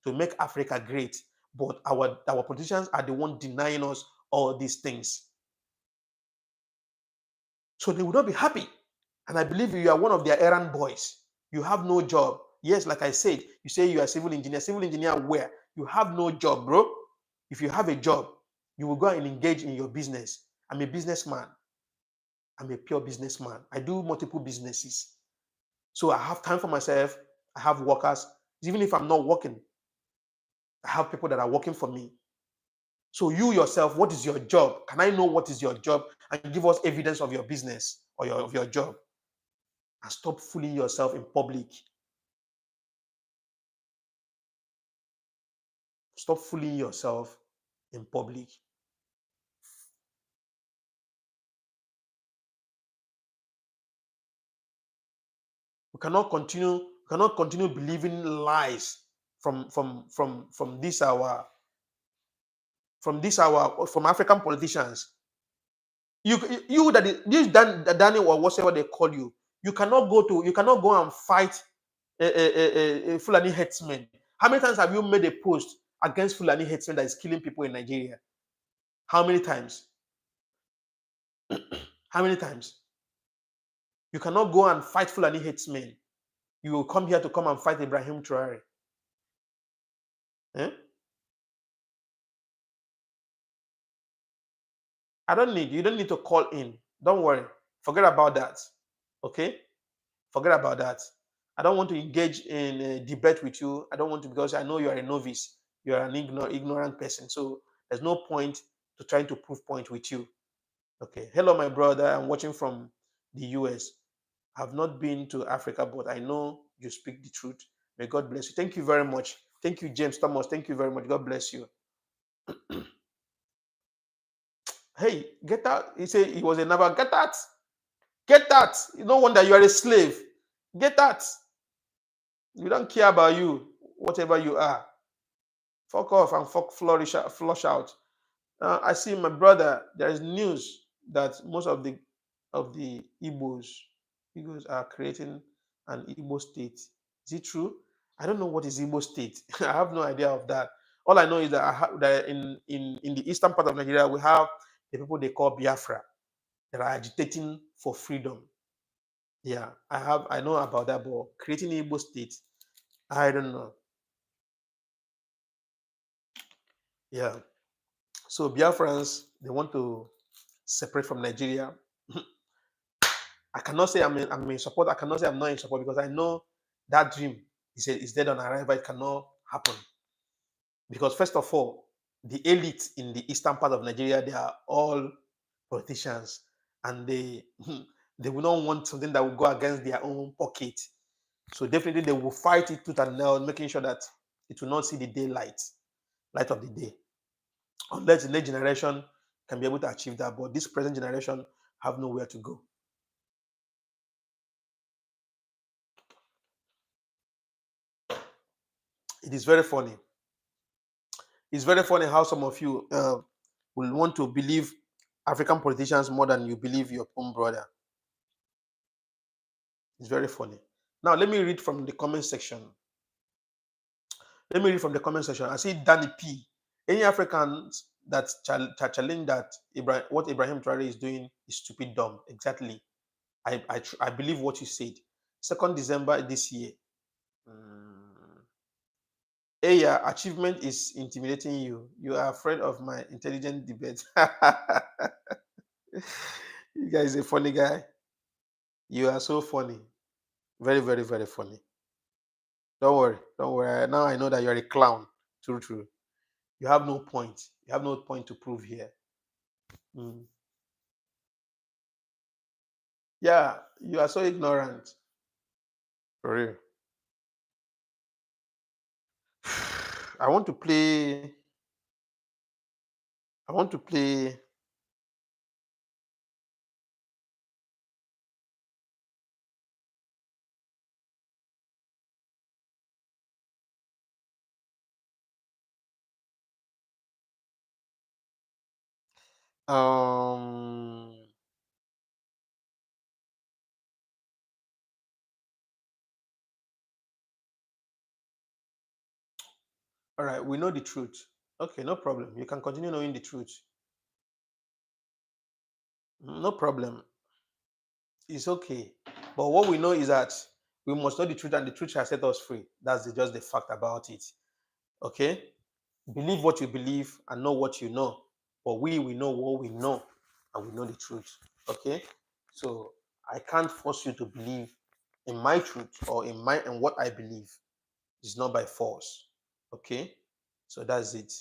to make Africa great. But our politicians are the ones denying us all these things. So they will not be happy. And I believe you are one of their errand boys. You have no job. Yes, like I said, you say you are a civil engineer. Civil engineer where? You have no job, bro. If you have a job, you will go and engage in your business. I'm a businessman. I'm a pure businessman. I do multiple businesses. So I have time for myself. I have workers. Even if I'm not working, I have people that are working for me. So you yourself, what is your job? Can I know what is your job and give us evidence of your business or of your job? And stop fooling yourself in public. Stop fooling yourself in public. We cannot continue believing lies from African politicians. Daniel or whatever they call you, you cannot go and fight a Fulani headsman. How many times have you made a post against Fulani headsman that is killing people in Nigeria? How many times? How many times? You cannot go and fight Fulani headsmen. You will come here to come and fight Ibrahim Traore. Eh? You don't need to call in. Don't worry. Forget about that. Okay? Forget about that. I don't want to engage in a debate with you. I don't want to, because I know you are a novice. You are an ignorant person. So there's no point to trying to prove point with you. Okay. Hello, my brother. I'm watching from the US. I've not been to Africa, but I know you speak the truth. May God bless you. Thank you very much. Thank you, James Thomas. Thank you very much. God bless you. Hey, get out. He said he was a never. Get out. Get out. No wonder you are a slave. Get out. We don't care about you, whatever you are. Fuck off and flush out. I see, my brother, there is news that most of the Igbos are creating an Igbo state. Is it true? I don't know what is Igbo state. I have no idea of that. All I know is that, that in the eastern part of Nigeria, we have the people they call Biafra that are agitating for freedom. Yeah, I know about that, but creating Igbo state, I don't know. Yeah. So Biafrans, they want to separate from Nigeria. I cannot say I'm in support. I cannot say I'm not in support because I know that dream is dead on arrival. It cannot happen. Because first of all, the elite in the eastern part of Nigeria, they are all politicians, and they will not want something that will go against their own pocket. So definitely they will fight it tooth and nail, making sure that it will not see the light of the day. Unless the next generation can be able to achieve that, but this present generation have nowhere to go. It is very funny. It's very funny how some of you will want to believe African politicians more than you believe your own brother. It's very funny. Now, let me read from the comment section. I see Danny P. Any Africans that challenge that what Ibrahim Traore is doing is stupid, dumb. Exactly. I believe what you said. 2nd December this year. Your achievement is intimidating you. You are afraid of my intelligent debate. You guys are a funny guy. You are so funny. Very, very, very funny. Don't worry. Don't worry. Now I know that you're a clown. True, true. You have no point. You have no point to prove here. Yeah, you are so ignorant. For real. I want to play. I want to play. Um. All right, we know the truth. Okay, no problem. You can continue knowing the truth. No problem. It's okay. But what we know is that we must know the truth, and the truth shall set us free. That's just the fact about it. Okay? Believe what you believe and know what you know. But we know what we know, and we know the truth. Okay? So I can't force you to believe in my truth or in what I believe. It's not by force. Okay? So that's it.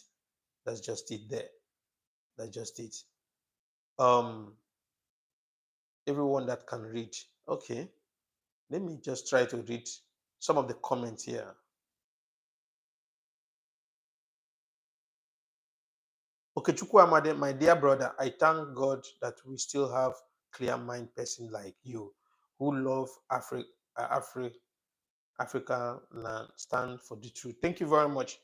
That's just it there. That's just it. Everyone that can read. Okay. Let me just try to read some of the comments here. Okay, Chukwu Amade, my dear brother, I thank God that we still have clear mind person like you who love Africa and stand for the truth. Thank you very much.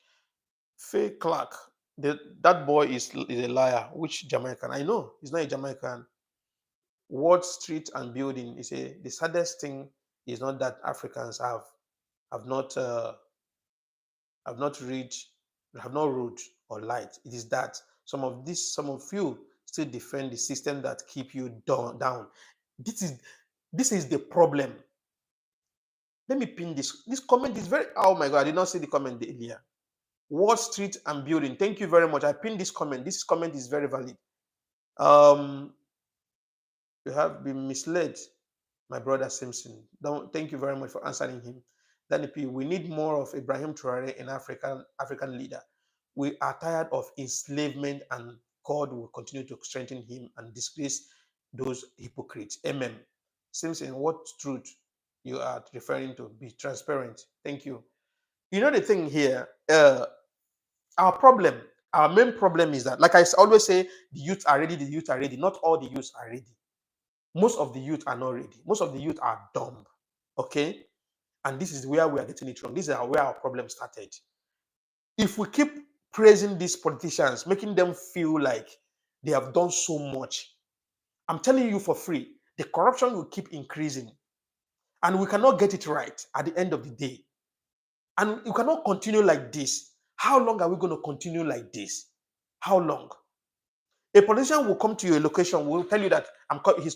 Faye Clark, that boy is a liar. Which Jamaican? I know he's not a Jamaican. Ward Street and building is the saddest thing is not that Africans have not have not reached, have not ruled or light. It is that some of you still defend the system that keep you down. This is the problem. Let me pin this. This comment is very. Oh my God! I did not see the comment earlier. Wall Street and building. Thank you very much. I pinned this comment. This comment is very valid. You have been misled, my brother Simpson. Thank you very much for answering him. Danny P, we need more of Ibrahim Traore, an African leader. We are tired of enslavement, and God will continue to strengthen him and disgrace those hypocrites. Amen. Simpson, what truth you are referring to? Be transparent. Thank you. You know the thing here, our main problem is that, like I always say, the youth are ready. Not all the youths are ready. Most of the youth are not ready. Most of the youth are dumb. Okay? And this is where we are getting it wrong. This is where our problem started. If we keep praising these politicians, making them feel like they have done so much, I'm telling you for free, the corruption will keep increasing. And we cannot get it right at the end of the day. And you cannot continue like this. How long are we going to continue like this? How long? A politician will come to your location, will tell you that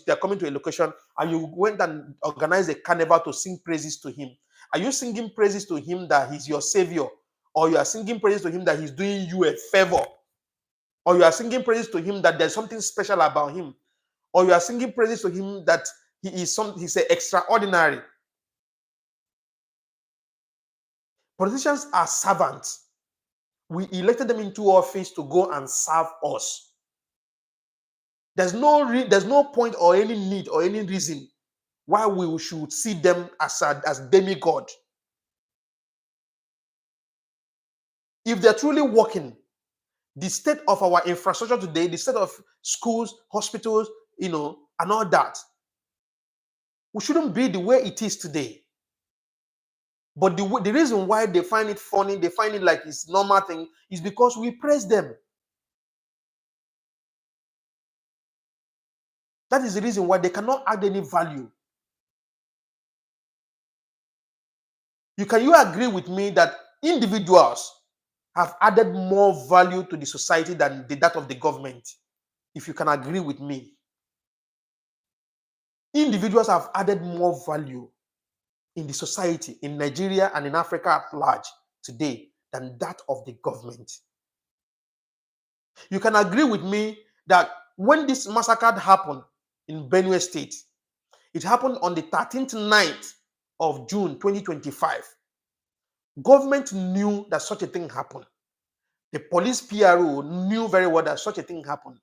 they're coming to a location, and you went and organized a carnival to sing praises to him. Are you singing praises to him that he's your savior, or you are singing praises to him that he's doing you a favor? or you are singing praises to him that there's something special about him, or you are singing praises to him that he's extraordinary. Politicians are servants. We elected them into office to go and serve us. There's no point or any need or any reason why we should see them as demigod. If they're truly working, the state of our infrastructure today, the state of schools, hospitals, and all that, we shouldn't be the way it is today. But the reason why they find it funny, they find it like it's normal thing, is because we praise them. That is the reason why they cannot add any value. Can you agree with me that individuals have added more value to the society than that of the government? If you can agree with me, individuals have added more value in the society, in Nigeria and in Africa at large today than that of the government. You can agree with me that when this massacre happened in Benue State, it happened on the 13th night of June 2025. Government knew that such a thing happened. The police PRO knew very well that such a thing happened.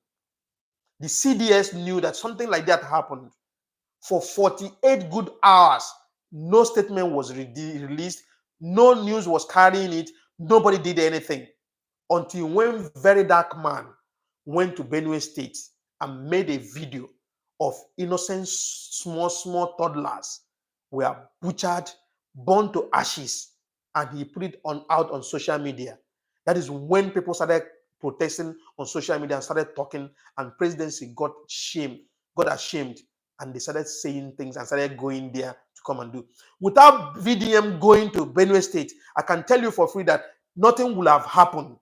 The CDS knew that something like that happened. For 48 good hours, no statement was released, no news was carrying it, nobody did anything. Until when Very Dark Man went to Benue State and made a video of innocent small toddlers were butchered, burned to ashes, and he put it out on social media. That is when people started protesting on social media and started talking, and presidency got ashamed, and they started saying things and started going there to come and do. Without VDM going to Benue State, I can tell you for free that nothing will have happened.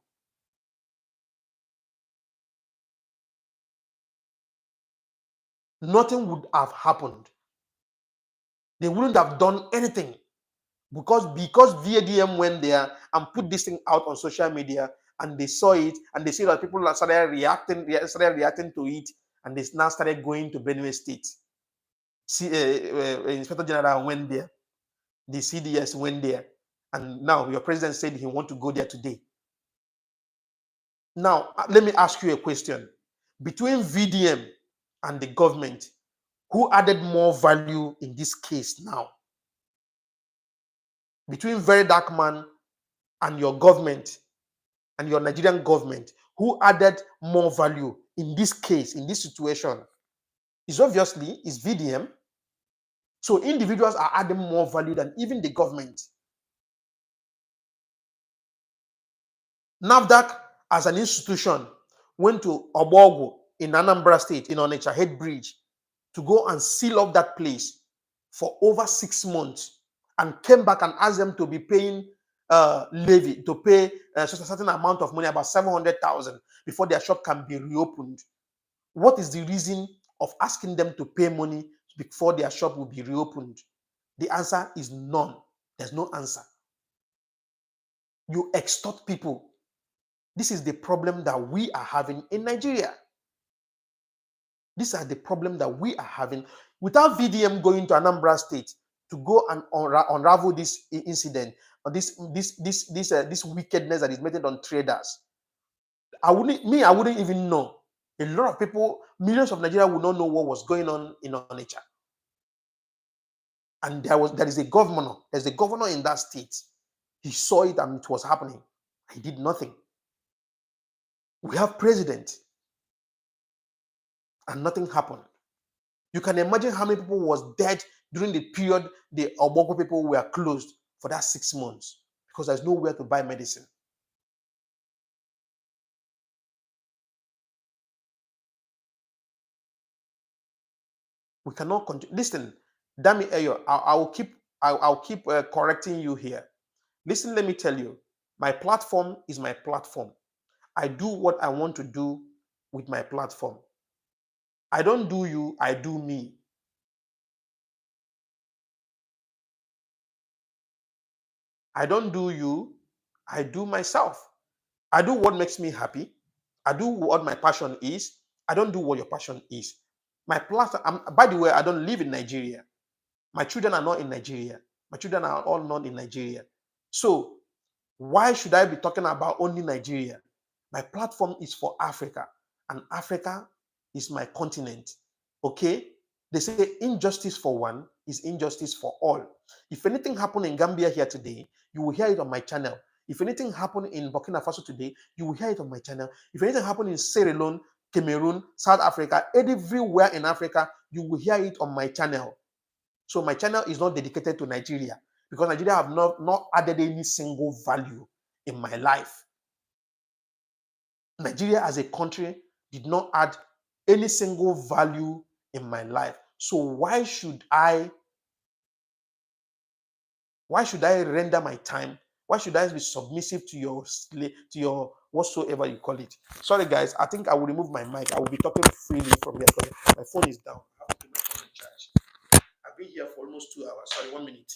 Nothing would have happened. They wouldn't have done anything because VADM went there and put this thing out on social media, and they saw it, and they see that people started reacting to it, and they now started going to Benue State. Inspector General went there, the CDS went there, and now your president said he wants to go there today. Now, let me ask you a question. Between VDM and the government, who added more value in this case now? Between Very Dark Man and your government and your Nigerian government, who added more value in this case, in this situation? Is obviously VDM. So individuals are adding more value than even the government. NAFDAC, as an institution, went to Obogo in Anambra State, in Onitsha Head Bridge, to go and seal up that place for over 6 months, and came back and asked them to be paying levy, to pay a certain amount of money, about 700,000, before their shop can be reopened. What is the reason of asking them to pay money before their shop will be reopened? The answer is none. There's no answer. You extort people. This is the problem that we are having in Nigeria. These are the problem that we are having. Without VDM going to Anambra State to go and unravel this incident, or this wickedness that is made on traders, I wouldn't even know. A lot of people, millions of Nigeria would not know what was going on in Onitsha. And there's a governor in that state. He saw it and it was happening. He did nothing. We have president, and nothing happened. You can imagine how many people was dead during the period the Obogo people were closed for that 6 months, because there's nowhere to buy medicine. We cannot continue. Listen, Dami Eyo, I'll keep correcting you here. Listen, let me tell you, my platform is my platform. I do what I want to do with my platform. I don't do you, I do me. I don't do you, I do myself. I do what makes me happy. I do what my passion is. I don't do what your passion is. My platform, by the way, I don't live in Nigeria. My children are not in Nigeria. My children are all not in Nigeria. So why should I be talking about only Nigeria? My platform is for Africa, and Africa is my continent. Okay? They say injustice for one is injustice for all. If anything happened in Gambia here today, you will hear it on my channel. If anything happened in Burkina Faso today, you will hear it on my channel. If anything happened in Sierra Leone, Cameroon, South Africa, everywhere in Africa, you will hear it on my channel. So my channel is not dedicated to Nigeria because Nigeria have not added any single value in my life. Nigeria as a country did not add any single value in my life. So why should I render my time? Why should I be submissive to your whatsoever you call it? Sorry guys, I think I will remove my mic. I will be talking freely from here because my phone is down. I have to keep my phone in charge. I've been here for almost 2 hours. Sorry, 1 minute.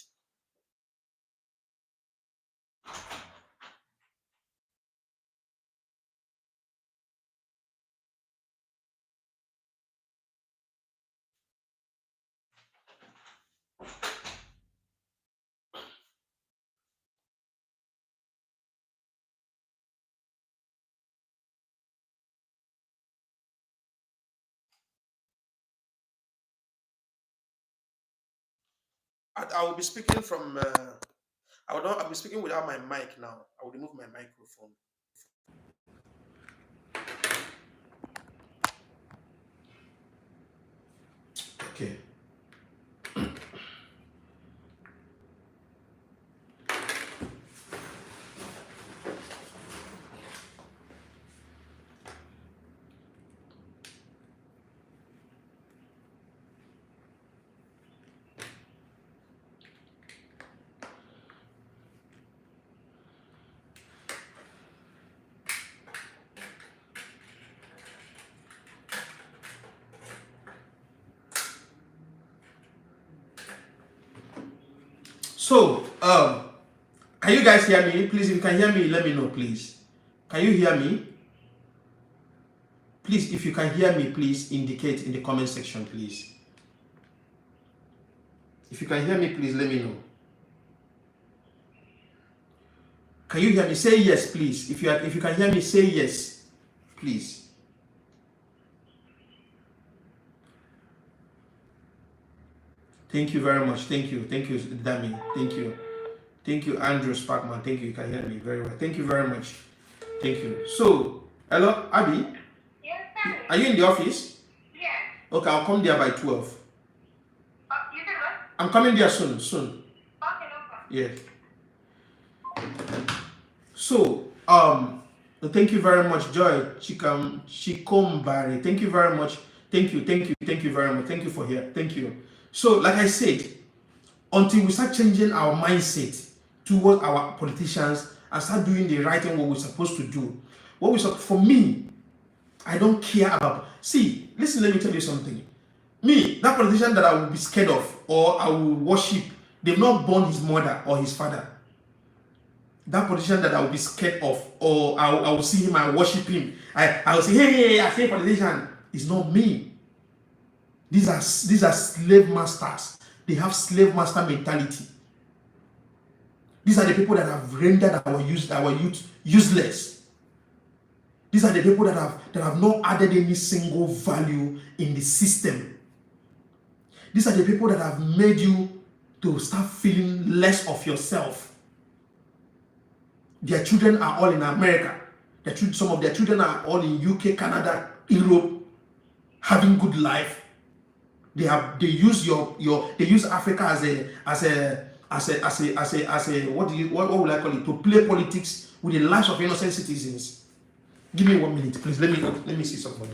I will be speaking from. I'll be speaking without my mic now. I will remove my microphone. Okay. So, can you guys hear me? Please, if you can hear me, let me know, please. Can you hear me? Please, if you can hear me, please indicate in the comment section, please. If you can hear me, please let me know. Can you hear me? Say yes, please. If you can hear me, say yes, please. Thank you very much. Thank you, Dami. Thank you, Andrew Sparkman. Thank you. You can hear me very well. Thank you very much. Thank you. So, hello, Abby. Yes, sir. Are you in the office? Yes. Okay, I'll come there by 12. You said what? I'm coming there soon. Okay, no problem. Yes. So, thank you very much, Joy Chikombari. Thank you very much. Thank you very much. Thank you for here. Thank you. So, like I said, until we start changing our mindset towards our politicians and start doing the right thing, what we're supposed to do, for me, I don't care about. See, listen, let me tell you something. Me, that politician that I will be scared of or I will worship, they've not born his mother or his father. That politician that I will be scared of or I will see him and worship him. I will say, hey, I say politician. It's not me. These are slave masters. They have slave master mentality. These are the people that have rendered our youth useless. These are the people that have not added any single value in the system. These are the people that have made you to start feeling less of yourself. Their children are all in America. Some of their children are all in UK, Canada, Europe, having good life. They use they use Africa as a what would I call it, to play politics with the lives of innocent citizens. Give me 1 minute, please. Let me see somebody.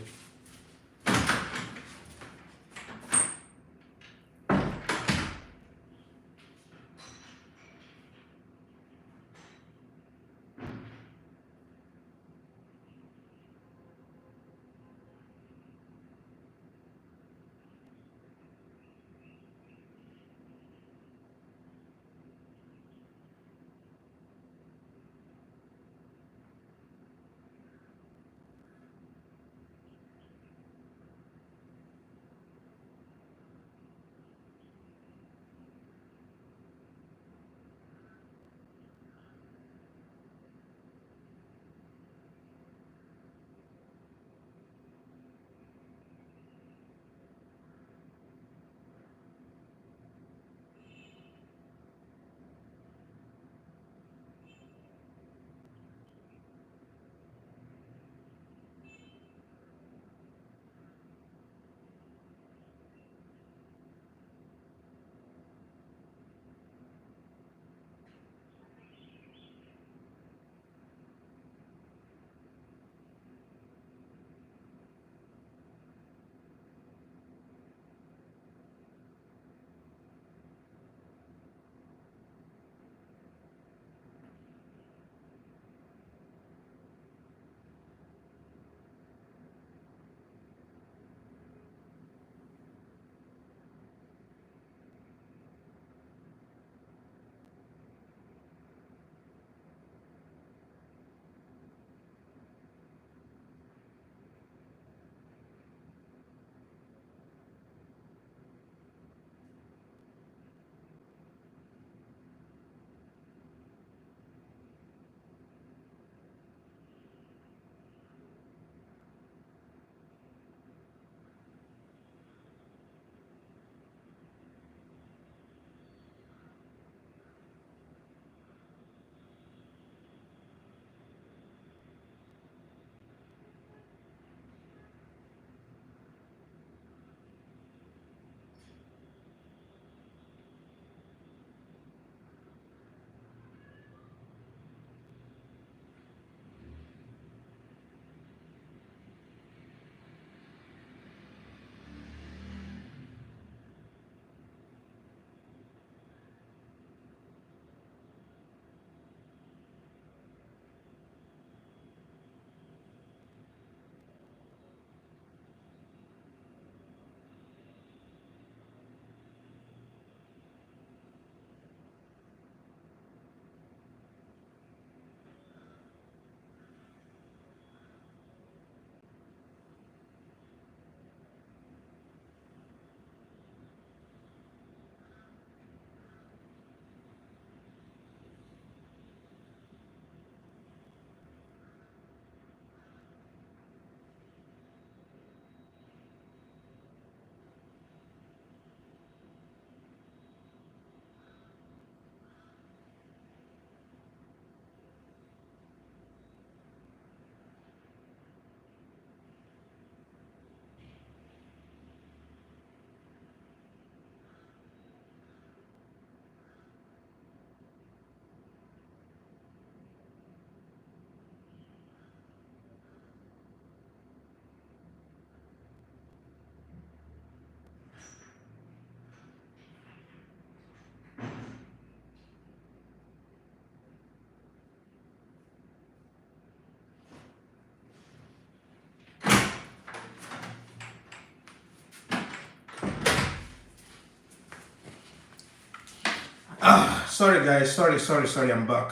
Sorry guys, sorry, I'm back.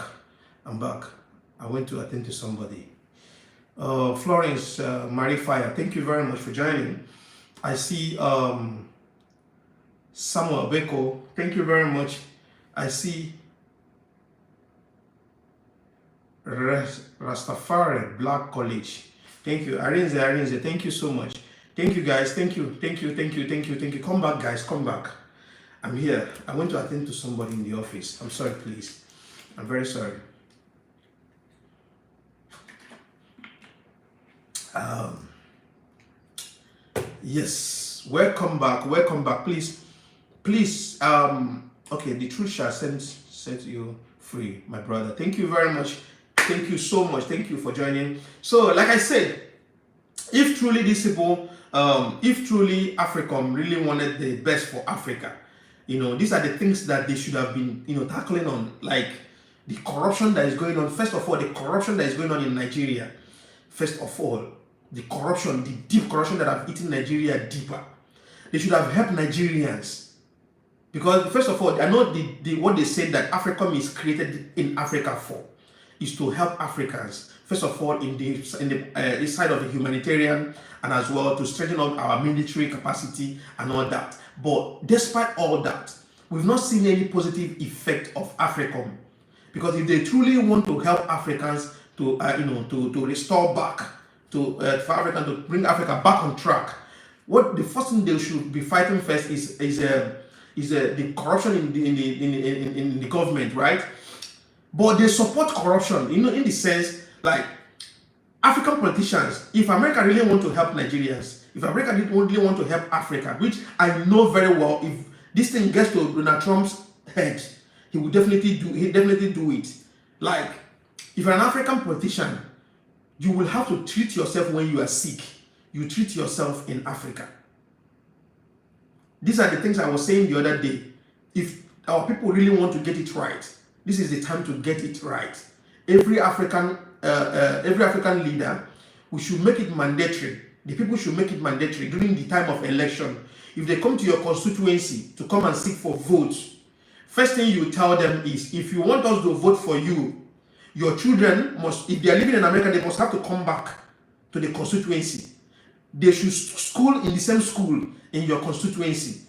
I went to attend to somebody. Florence Marie Fire, thank you very much for joining. I see Samuel Beko, thank you very much. I see Rastafari Black College. Thank you. Arinze, thank you so much. Thank you guys. Thank you. Come back, guys. Come back. I'm here. I went to attend to somebody in the office. I'm sorry, please. I'm very sorry. Yes. Welcome back. Please. Okay, the truth shall set you free, my brother. Thank you very much. Thank you so much. Thank you for joining. So, like I said, if truly these people, if truly AFRICOM really wanted the best for Africa, these are the things that they should have been, tackling on, like the corruption that is going on. First of all, the corruption that is going on in Nigeria. First of all, the corruption, the deep corruption that have eaten Nigeria deeper. They should have helped Nigerians. Because first of all, I know what they said that AFRICOM is created in Africa for is to help Africans. First of all, in the side of the humanitarian, and as well to strengthen up our military capacity and all that. But despite all that, we've not seen any positive effect of AFRICOM. Because if they truly want to help Africans to to restore back for Africa, to bring Africa back on track, the first thing they should be fighting first is the corruption in the government, right? But they support corruption, in the sense like African politicians. If America really want to help Nigerians, if America really want to help Africa, which I know very well, if this thing gets to Donald Trump's head, he will definitely do it. Like, if you're an African politician, you will have to treat yourself when you are sick. You treat yourself in Africa. These are the things I was saying the other day. If our people really want to get it right, this is the time to get it right. Every African leader, we should make it mandatory. The people should make it mandatory during the time of election. If they come to your constituency to come and seek for votes, first thing you tell them is, if you want us to vote for you, your children must, if they are living in America, they must have to come back to the constituency. They should school in the same school in your constituency.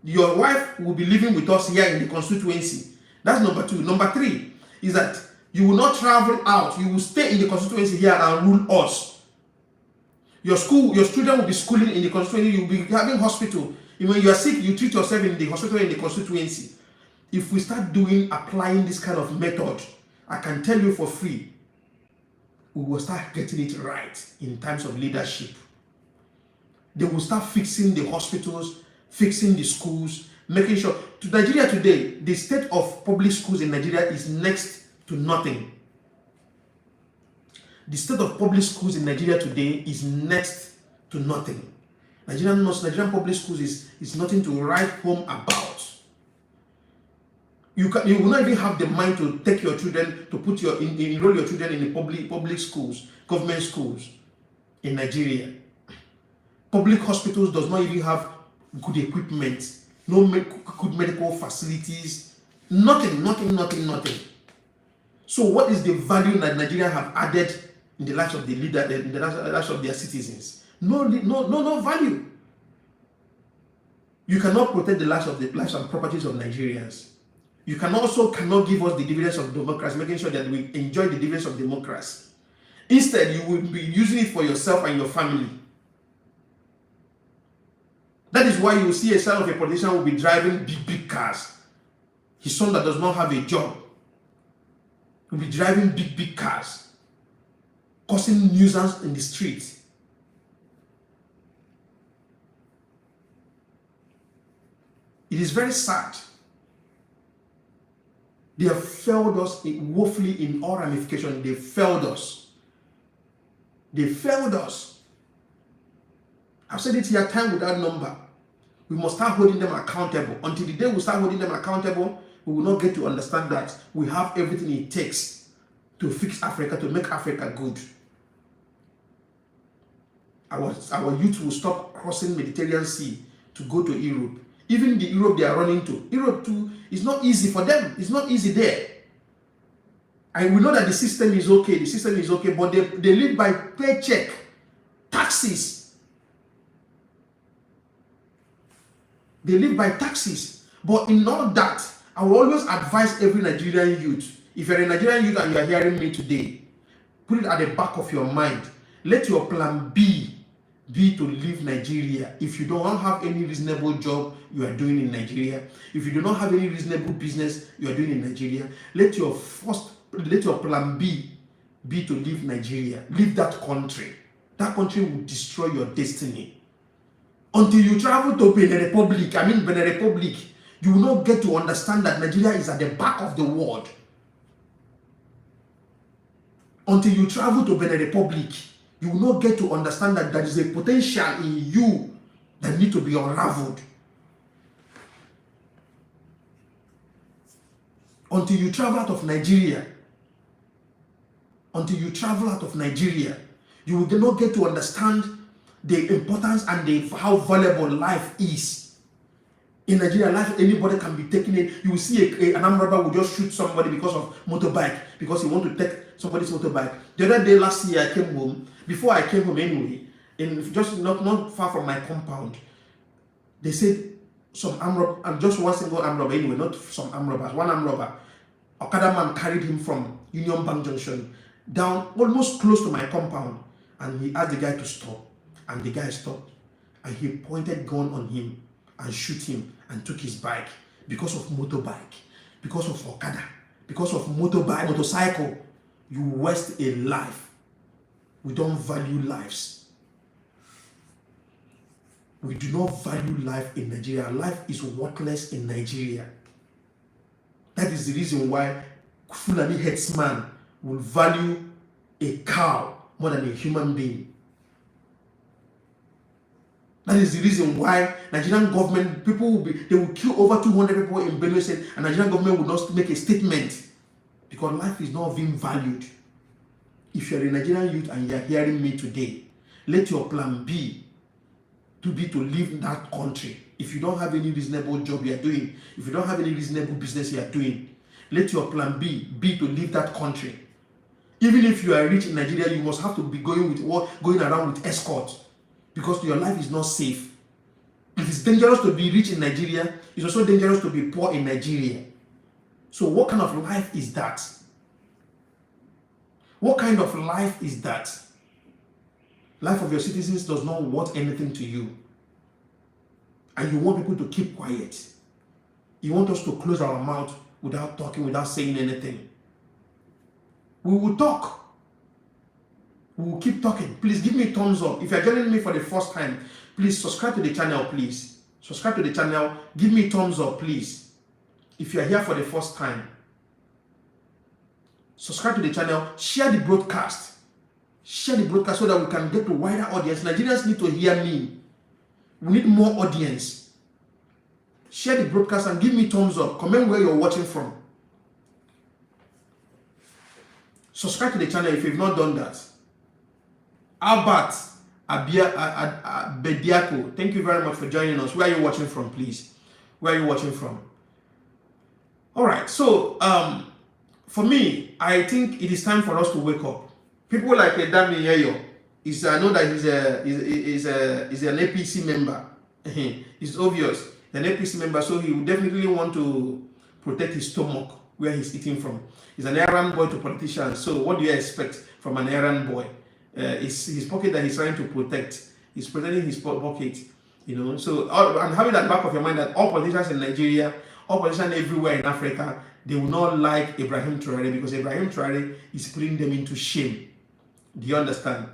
Your wife will be living with us here in the constituency. That's number 2. Number 3 is that you will not travel out. You will stay in the constituency here and rule us. Your children will be schooling in the constituency. You will be having hospital. When you are sick, you treat yourself in the hospital in the constituency. If we start applying this kind of method, I can tell you for free, we will start getting it right in terms of leadership. They will start fixing the hospitals, fixing the schools, making sure. To Nigeria today, the state of public schools in Nigeria is next to nothing. The state of public schools in Nigeria today is next to nothing. Nigerian public schools is nothing to write home about. You will not even have the mind to take your children, to enroll your children in the public schools, government schools in Nigeria. Public hospitals does not even have good equipment, no good medical facilities, nothing. So what is the value that Nigeria have added in the lives of the leader, in the lives of their citizens? No value. You cannot protect the lives and properties of Nigerians. You cannot give us the dividends of democracy, making sure that we enjoy the dividends of democracy. Instead, you will be using it for yourself and your family. That is why you see a son of a politician will be driving big cars. His son that does not have a job will be driving big cars, causing nuisance in the streets. It is very sad. They have failed us woefully in all ramifications. They failed us. I've said it here time without number. We must start holding them accountable. Until the day we start holding them accountable, we will not get to understand that we have everything it takes to fix Africa, to make Africa good. Our youth will stop crossing Mediterranean Sea to go to Europe. Even the Europe they are running to, Europe too, is not easy for them. It's not easy there. And we know that the system is okay. The system is okay, but they live by paycheck, taxes. They live by taxes. But in all that, I will always advise every Nigerian youth, if you're a Nigerian youth and you are hearing me today, put it at the back of your mind. Let your plan B be to leave Nigeria. If you don't have any reasonable job you are doing in Nigeria, if you do not have any reasonable business you are doing in Nigeria, let your plan B be to leave Nigeria. Leave that country. That country will destroy your destiny. Until you travel to Benin Republic, you will not get to understand that Nigeria is at the back of the world. Until you travel to Benin Republic, you will not get to understand that there is a potential in you that need to be unraveled. Until you travel out of Nigeria, you will not get to understand the importance and how valuable life is. In Nigeria, life, anybody can be taken in. You will see an armed robber will just shoot somebody because of motorbike, because he want to take somebody's motorbike. The other day, last year, I came home. Before I came home anyway, in just not far from my compound, they said some armed robber, and just one single armed robber anyway, not some armed robbers, one armed robber, Okada man carried him from Union Bank Junction down almost close to my compound, and he asked the guy to stop, and the guy stopped, and he pointed gun on him and shoot him and took his bike because of motorbike, because of Okada, because of motorcycle. You waste a life. We don't value lives. We do not value life in Nigeria. Life is worthless in Nigeria. That is the reason why Fulani headsman will value a cow more than a human being. That is the reason why Nigerian government, they will kill over 200 people in Benue State, and Nigerian government will not make a statement because life is not being valued. If you're a Nigerian youth and you're hearing me today, let your plan B to be to leave that country. If you don't have any reasonable job you are doing, if you don't have any reasonable business you are doing, let your plan B be to leave that country. Even if you are rich in Nigeria, you must have to be going around with escorts because your life is not safe. It is dangerous to be rich in Nigeria. It's also dangerous to be poor in Nigeria. So what kind of life is that? What kind of life is that? Life of your citizens does not want anything to you. And you want people to keep quiet. You want us to close our mouth without talking, without saying anything. We will talk. We will keep talking. Please give me a thumbs up. If you're joining me for the first time, please subscribe to the channel, please. Subscribe to the channel. Give me a thumbs up, please. If you're here for the first time, subscribe to the channel. Share the broadcast. Share the broadcast so that we can get to a wider audience. Nigerians need to hear me. We need more audience. Share the broadcast and give me thumbs up. Comment where you're watching from. Subscribe to the channel if you've not done that. Albert Bediako, thank you very much for joining us. Where are you watching from, please? Where are you watching from? All right, so for me, I think it is time for us to wake up. People like Dami Yeyo, I know that he's an APC member. It's obvious, an APC member, so he would definitely want to protect his stomach where he's eating from. He's an errand boy to politicians. So what do you expect from an errand boy? It's his pocket that he's trying to protect. He's protecting his pocket, you know. So and having that back of your mind that all politicians in Nigeria, all politicians everywhere in Africa, they will not like Ibrahim Traore because Ibrahim Traore is putting them into shame. Do you understand?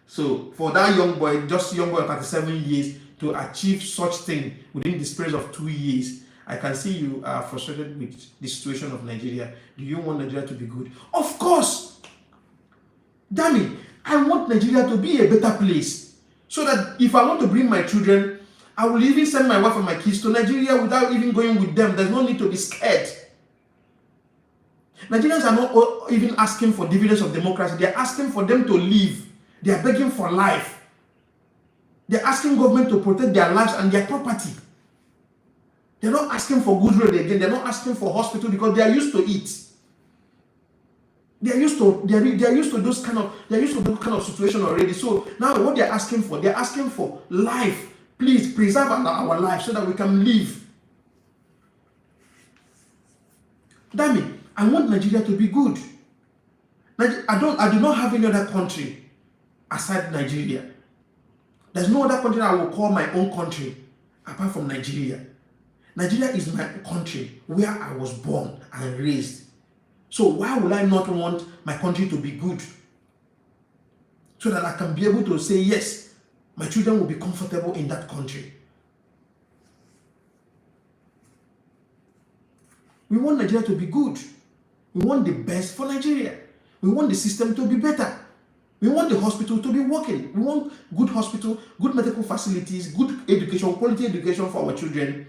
So for that young boy, just young boy of 37 years, to achieve such thing within the space of 2 years, I can see you are frustrated with the situation of Nigeria. Do you want Nigeria to be good? Of course! Damn it! I want Nigeria to be a better place. So that if I want to bring my children, I will even send my wife and my kids to Nigeria without even going with them. There's no need to be scared. Nigerians are not even asking for dividends of democracy. They're asking for them to live. They are begging for life. They're asking government to protect their lives and their property. They're not asking for good road again. They're not asking for hospital because they are used to it. They are used to those kind of situation already. So now what they're asking for life. Please preserve our life so that we can live. Damn it, I want Nigeria to be good. I do not have any other country aside Nigeria. There's no other country I will call my own country apart from Nigeria. Nigeria is my country where I was born and raised. So why would I not want my country to be good? So that I can be able to say, yes, my children will be comfortable in that country. We want Nigeria to be good. We want the best for Nigeria. We want the system to be better. We want the hospital to be working. We want good hospital, good medical facilities, good education, quality education for our children.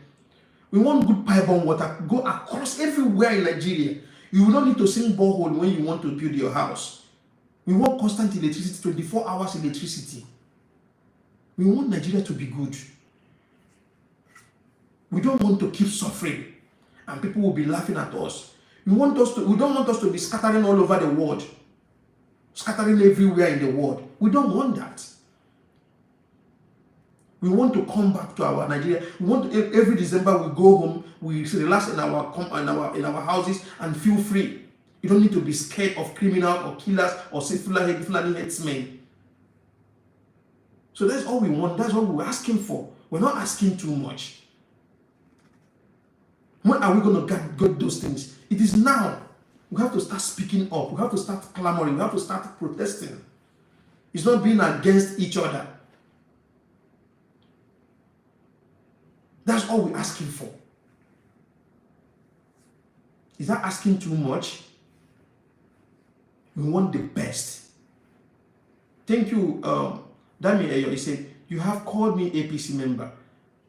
We want good pipe-borne water go across everywhere in Nigeria. You will not need to sink borehole when you want to build your house. We want constant electricity, 24 hours electricity. We want Nigeria to be good. We don't want to keep suffering and people will be laughing at us. We don't want us to be scattering all over the world. Scattering everywhere in the world. We don't want that. We want to come back to our Nigeria. We want every December we go home, we relax in our houses and feel free. You don't need to be scared of criminals or killers or Fulani headsmen. So that's all we want. That's what we're asking for. We're not asking too much. When are we going to get those things? It is now. We have to start speaking up. We have to start clamoring. We have to start protesting. It's not being against each other. That's all we're asking for. Is that asking too much? We want the best. Thank you, Dami Eyo. He said, you have called me APC member,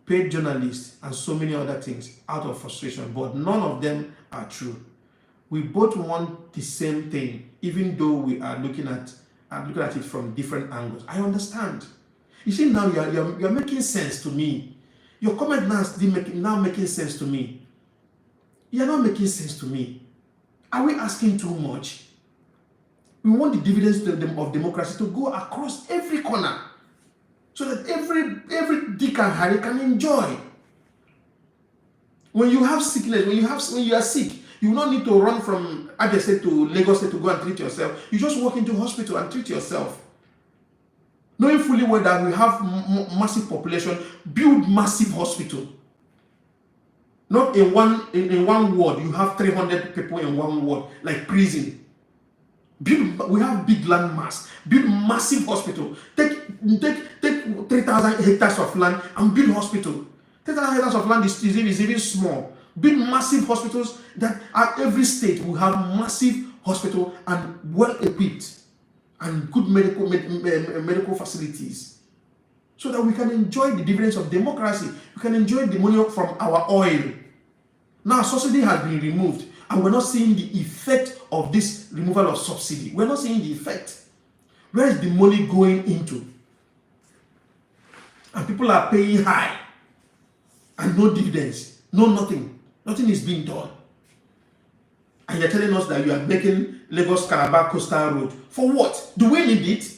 paid journalist, and so many other things out of frustration, but none of them are true. We both want the same thing, even though we are looking at it from different angles. I understand. You see, now you're making sense to me. Your comment now is now making sense to me. You're not making sense to me. Are we asking too much? We want the dividends of democracy to go across every corner so that every Dick and Harry can enjoy. When you have sickness, when you are sick, you will not need to run from Abia State to Lagos State to go and treat yourself. You just walk into hospital and treat yourself. Knowing fully well that we have massive population, build massive hospital. Not in one ward, you have 300 people in one ward, like prison. We have big land mass. Build massive hospital. Take 3,000 hectares of land and build hospital. 3,000 hectares of land is even small. Build massive hospitals that at every state will have massive hospital and well equipped and good medical facilities, so that we can enjoy the dividends of democracy. We can enjoy the money from our oil. Now subsidy has been removed, and we're not seeing the effect of this removal of subsidy. We're not seeing the effect. Where is the money going into? And people are paying high, and no dividends, no nothing. Nothing is being done. And you're telling us that you are making Lagos Calabar Coastal Road. For what? Do we need it?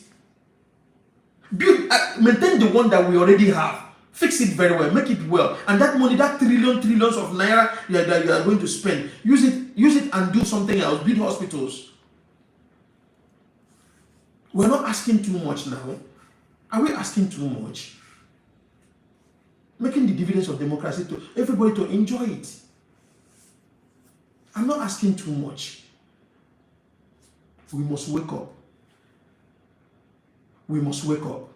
Maintain the one that we already have. Fix it very well. Make it well. And that money, that trillions of naira that you are going to spend, use it and do something else. Build hospitals. We're not asking too much now. Are we asking too much? Making the dividends of democracy to everybody to enjoy it. I'm not asking too much. We must wake up. We must wake up.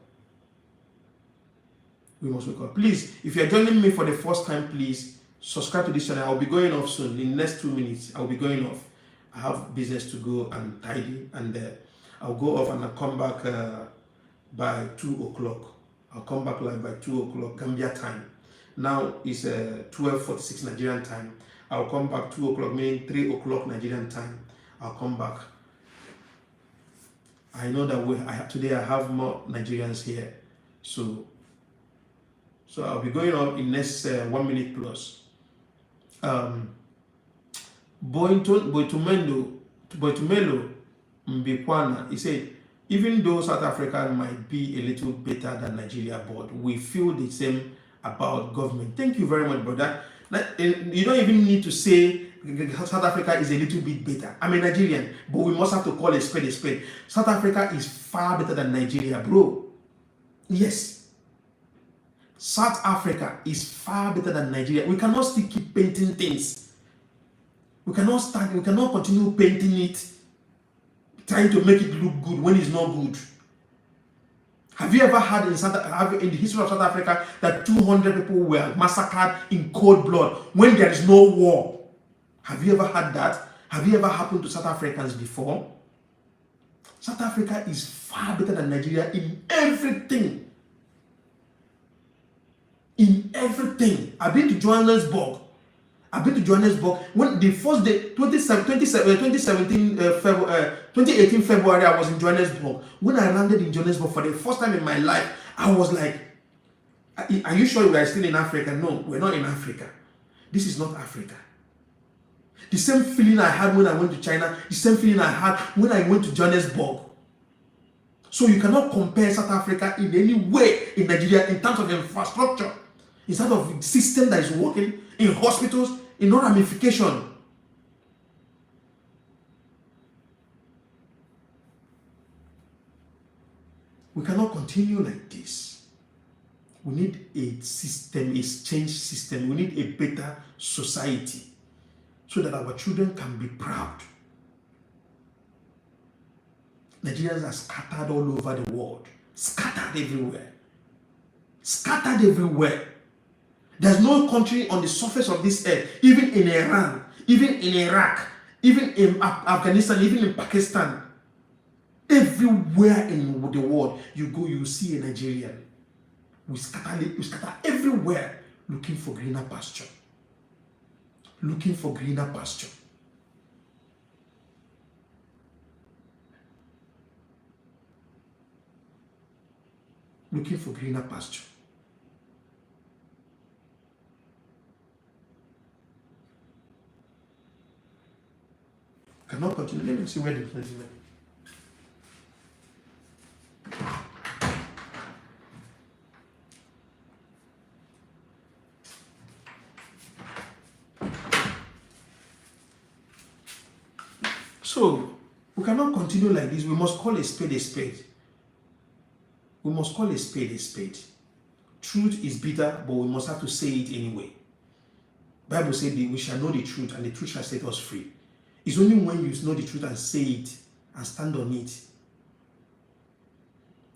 We must wake up. Please, if you're joining me for the first time, please subscribe to this channel. I'll be going off soon. In the next 2 minutes, I'll be going off. I have business to go and tidy, and I'll go off and I'll come back by 2 o'clock. I'll come back live by 2 o'clock Gambia time. Now it's 12:46 Nigerian time. I'll come back 2 o'clock, meaning 3 o'clock Nigerian time. I'll come back. I know that today I have more Nigerians here, so I'll be going on in next 1 minute plus. um, Boitumelo Mbikwana, he said, even though South Africa might be a little better than Nigeria, but we feel the same about government. Thank you very much, brother. You don't even need to say South Africa is a little bit better. I'm a Nigerian, but we must have to call a spade a spade. South Africa is far better than Nigeria, bro. Yes. South Africa is far better than Nigeria. We cannot still keep painting things. We cannot continue painting it, trying to make it look good when it's not good. Have you ever heard in the history of South Africa that 200 people were massacred in cold blood when there is no war? Have you ever heard that? Have you ever happened to South Africans before? South Africa is far better than Nigeria in everything. In everything. I've been to Johannesburg. When the first day, 2018 February, I was in Johannesburg. When I landed in Johannesburg for the first time in my life, I was like, are you sure you are still in Africa? No, we're not in Africa. This is not Africa. The same feeling I had when I went to China, the same feeling I had when I went to Johannesburg. So you cannot compare South Africa in any way in Nigeria in terms of infrastructure, in terms of system that is working, in hospitals, in no ramification. We cannot continue like this. We need a system, a change system. We need a better society so that our children can be proud. Nigerians are scattered all over the world. Scattered everywhere. Scattered everywhere. There's no country on the surface of this earth, even in Iran, even in Iraq, even in Afghanistan, even in Pakistan. Everywhere in the world you go, you see a Nigerian. We scatter everywhere looking for greener pasture. Looking for greener pasture. Looking for greener pasture. Cannot continue. Let me see where the president. So we cannot continue like this. We must call a spade a spade. We must call a spade a spade. Truth is bitter, but we must have to say it anyway. Bible said we shall know the truth, and the truth shall set us free. It's only when you know the truth and say it and stand on it,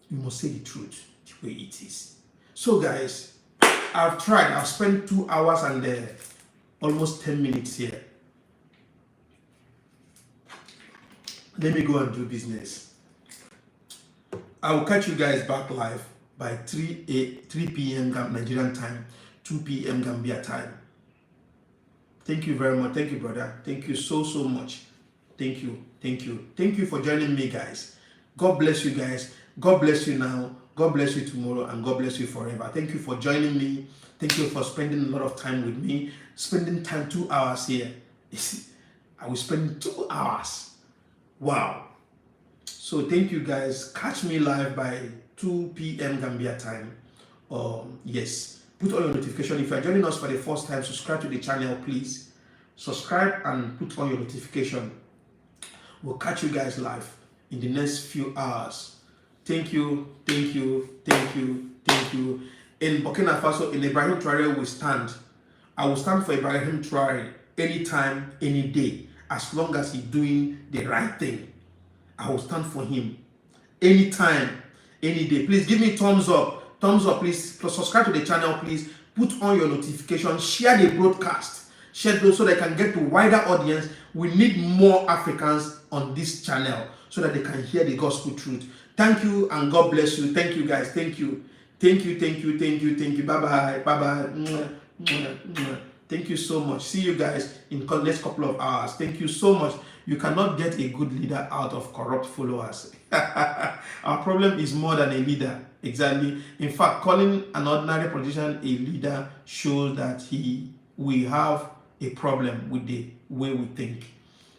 you must say the truth the way it is. So guys, I've tried. I've spent 2 hours and almost 10 minutes here. Let me go and do business. I will catch you guys back live by 3 p.m. Nigerian time, 2 p.m. Gambia time. Thank you very much. Thank you, brother. Thank you so much. Thank you. Thank you. Thank you for joining me, guys. God bless you guys. God bless you now. God bless you tomorrow, and God bless you forever. Thank you for joining me. Thank you for spending a lot of time with me. Spending time 2 hours here. I will spend 2 hours. Wow. So thank you guys. Catch me live by 2 p.m. Gambia time. Yes. Put on your notification. If you are joining us for the first time, subscribe to the channel, please. Subscribe and put on your notification. We'll catch you guys live in the next few hours. Thank you, thank you, thank you, thank you. In Burkina Faso, in Ibrahim Traoré will stand. I will stand for Ibrahim Traoré anytime, any day, as long as he's doing the right thing. I will stand for him anytime, any day. Please give me thumbs up. Thumbs up, please. Subscribe to the channel, please. Put on your notification. Share the broadcast. Share those so they can get to wider audience. We need more Africans on this channel so that they can hear the gospel truth. Thank you and God bless you. Thank you, guys. Thank you. Thank you, thank you, thank you, thank you. Bye-bye. Bye-bye. Thank you so much. See you guys in the next couple of hours. Thank you so much. You cannot get a good leader out of corrupt followers. Our problem is more than a leader. Exactly. In fact, calling an ordinary politician a leader shows that we have a problem with the way we think.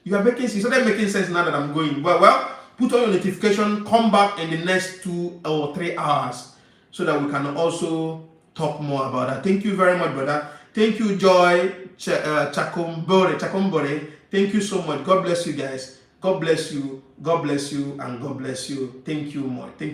You started making sense now that I'm going. Well, put on your notification, come back in the next 2 or 3 hours so that we can also talk more about that. Thank you very much, brother. Thank you, Joy Chakombore. Thank you so much. God bless you guys. God bless you. God bless you, and God bless you. Thank you more. Thank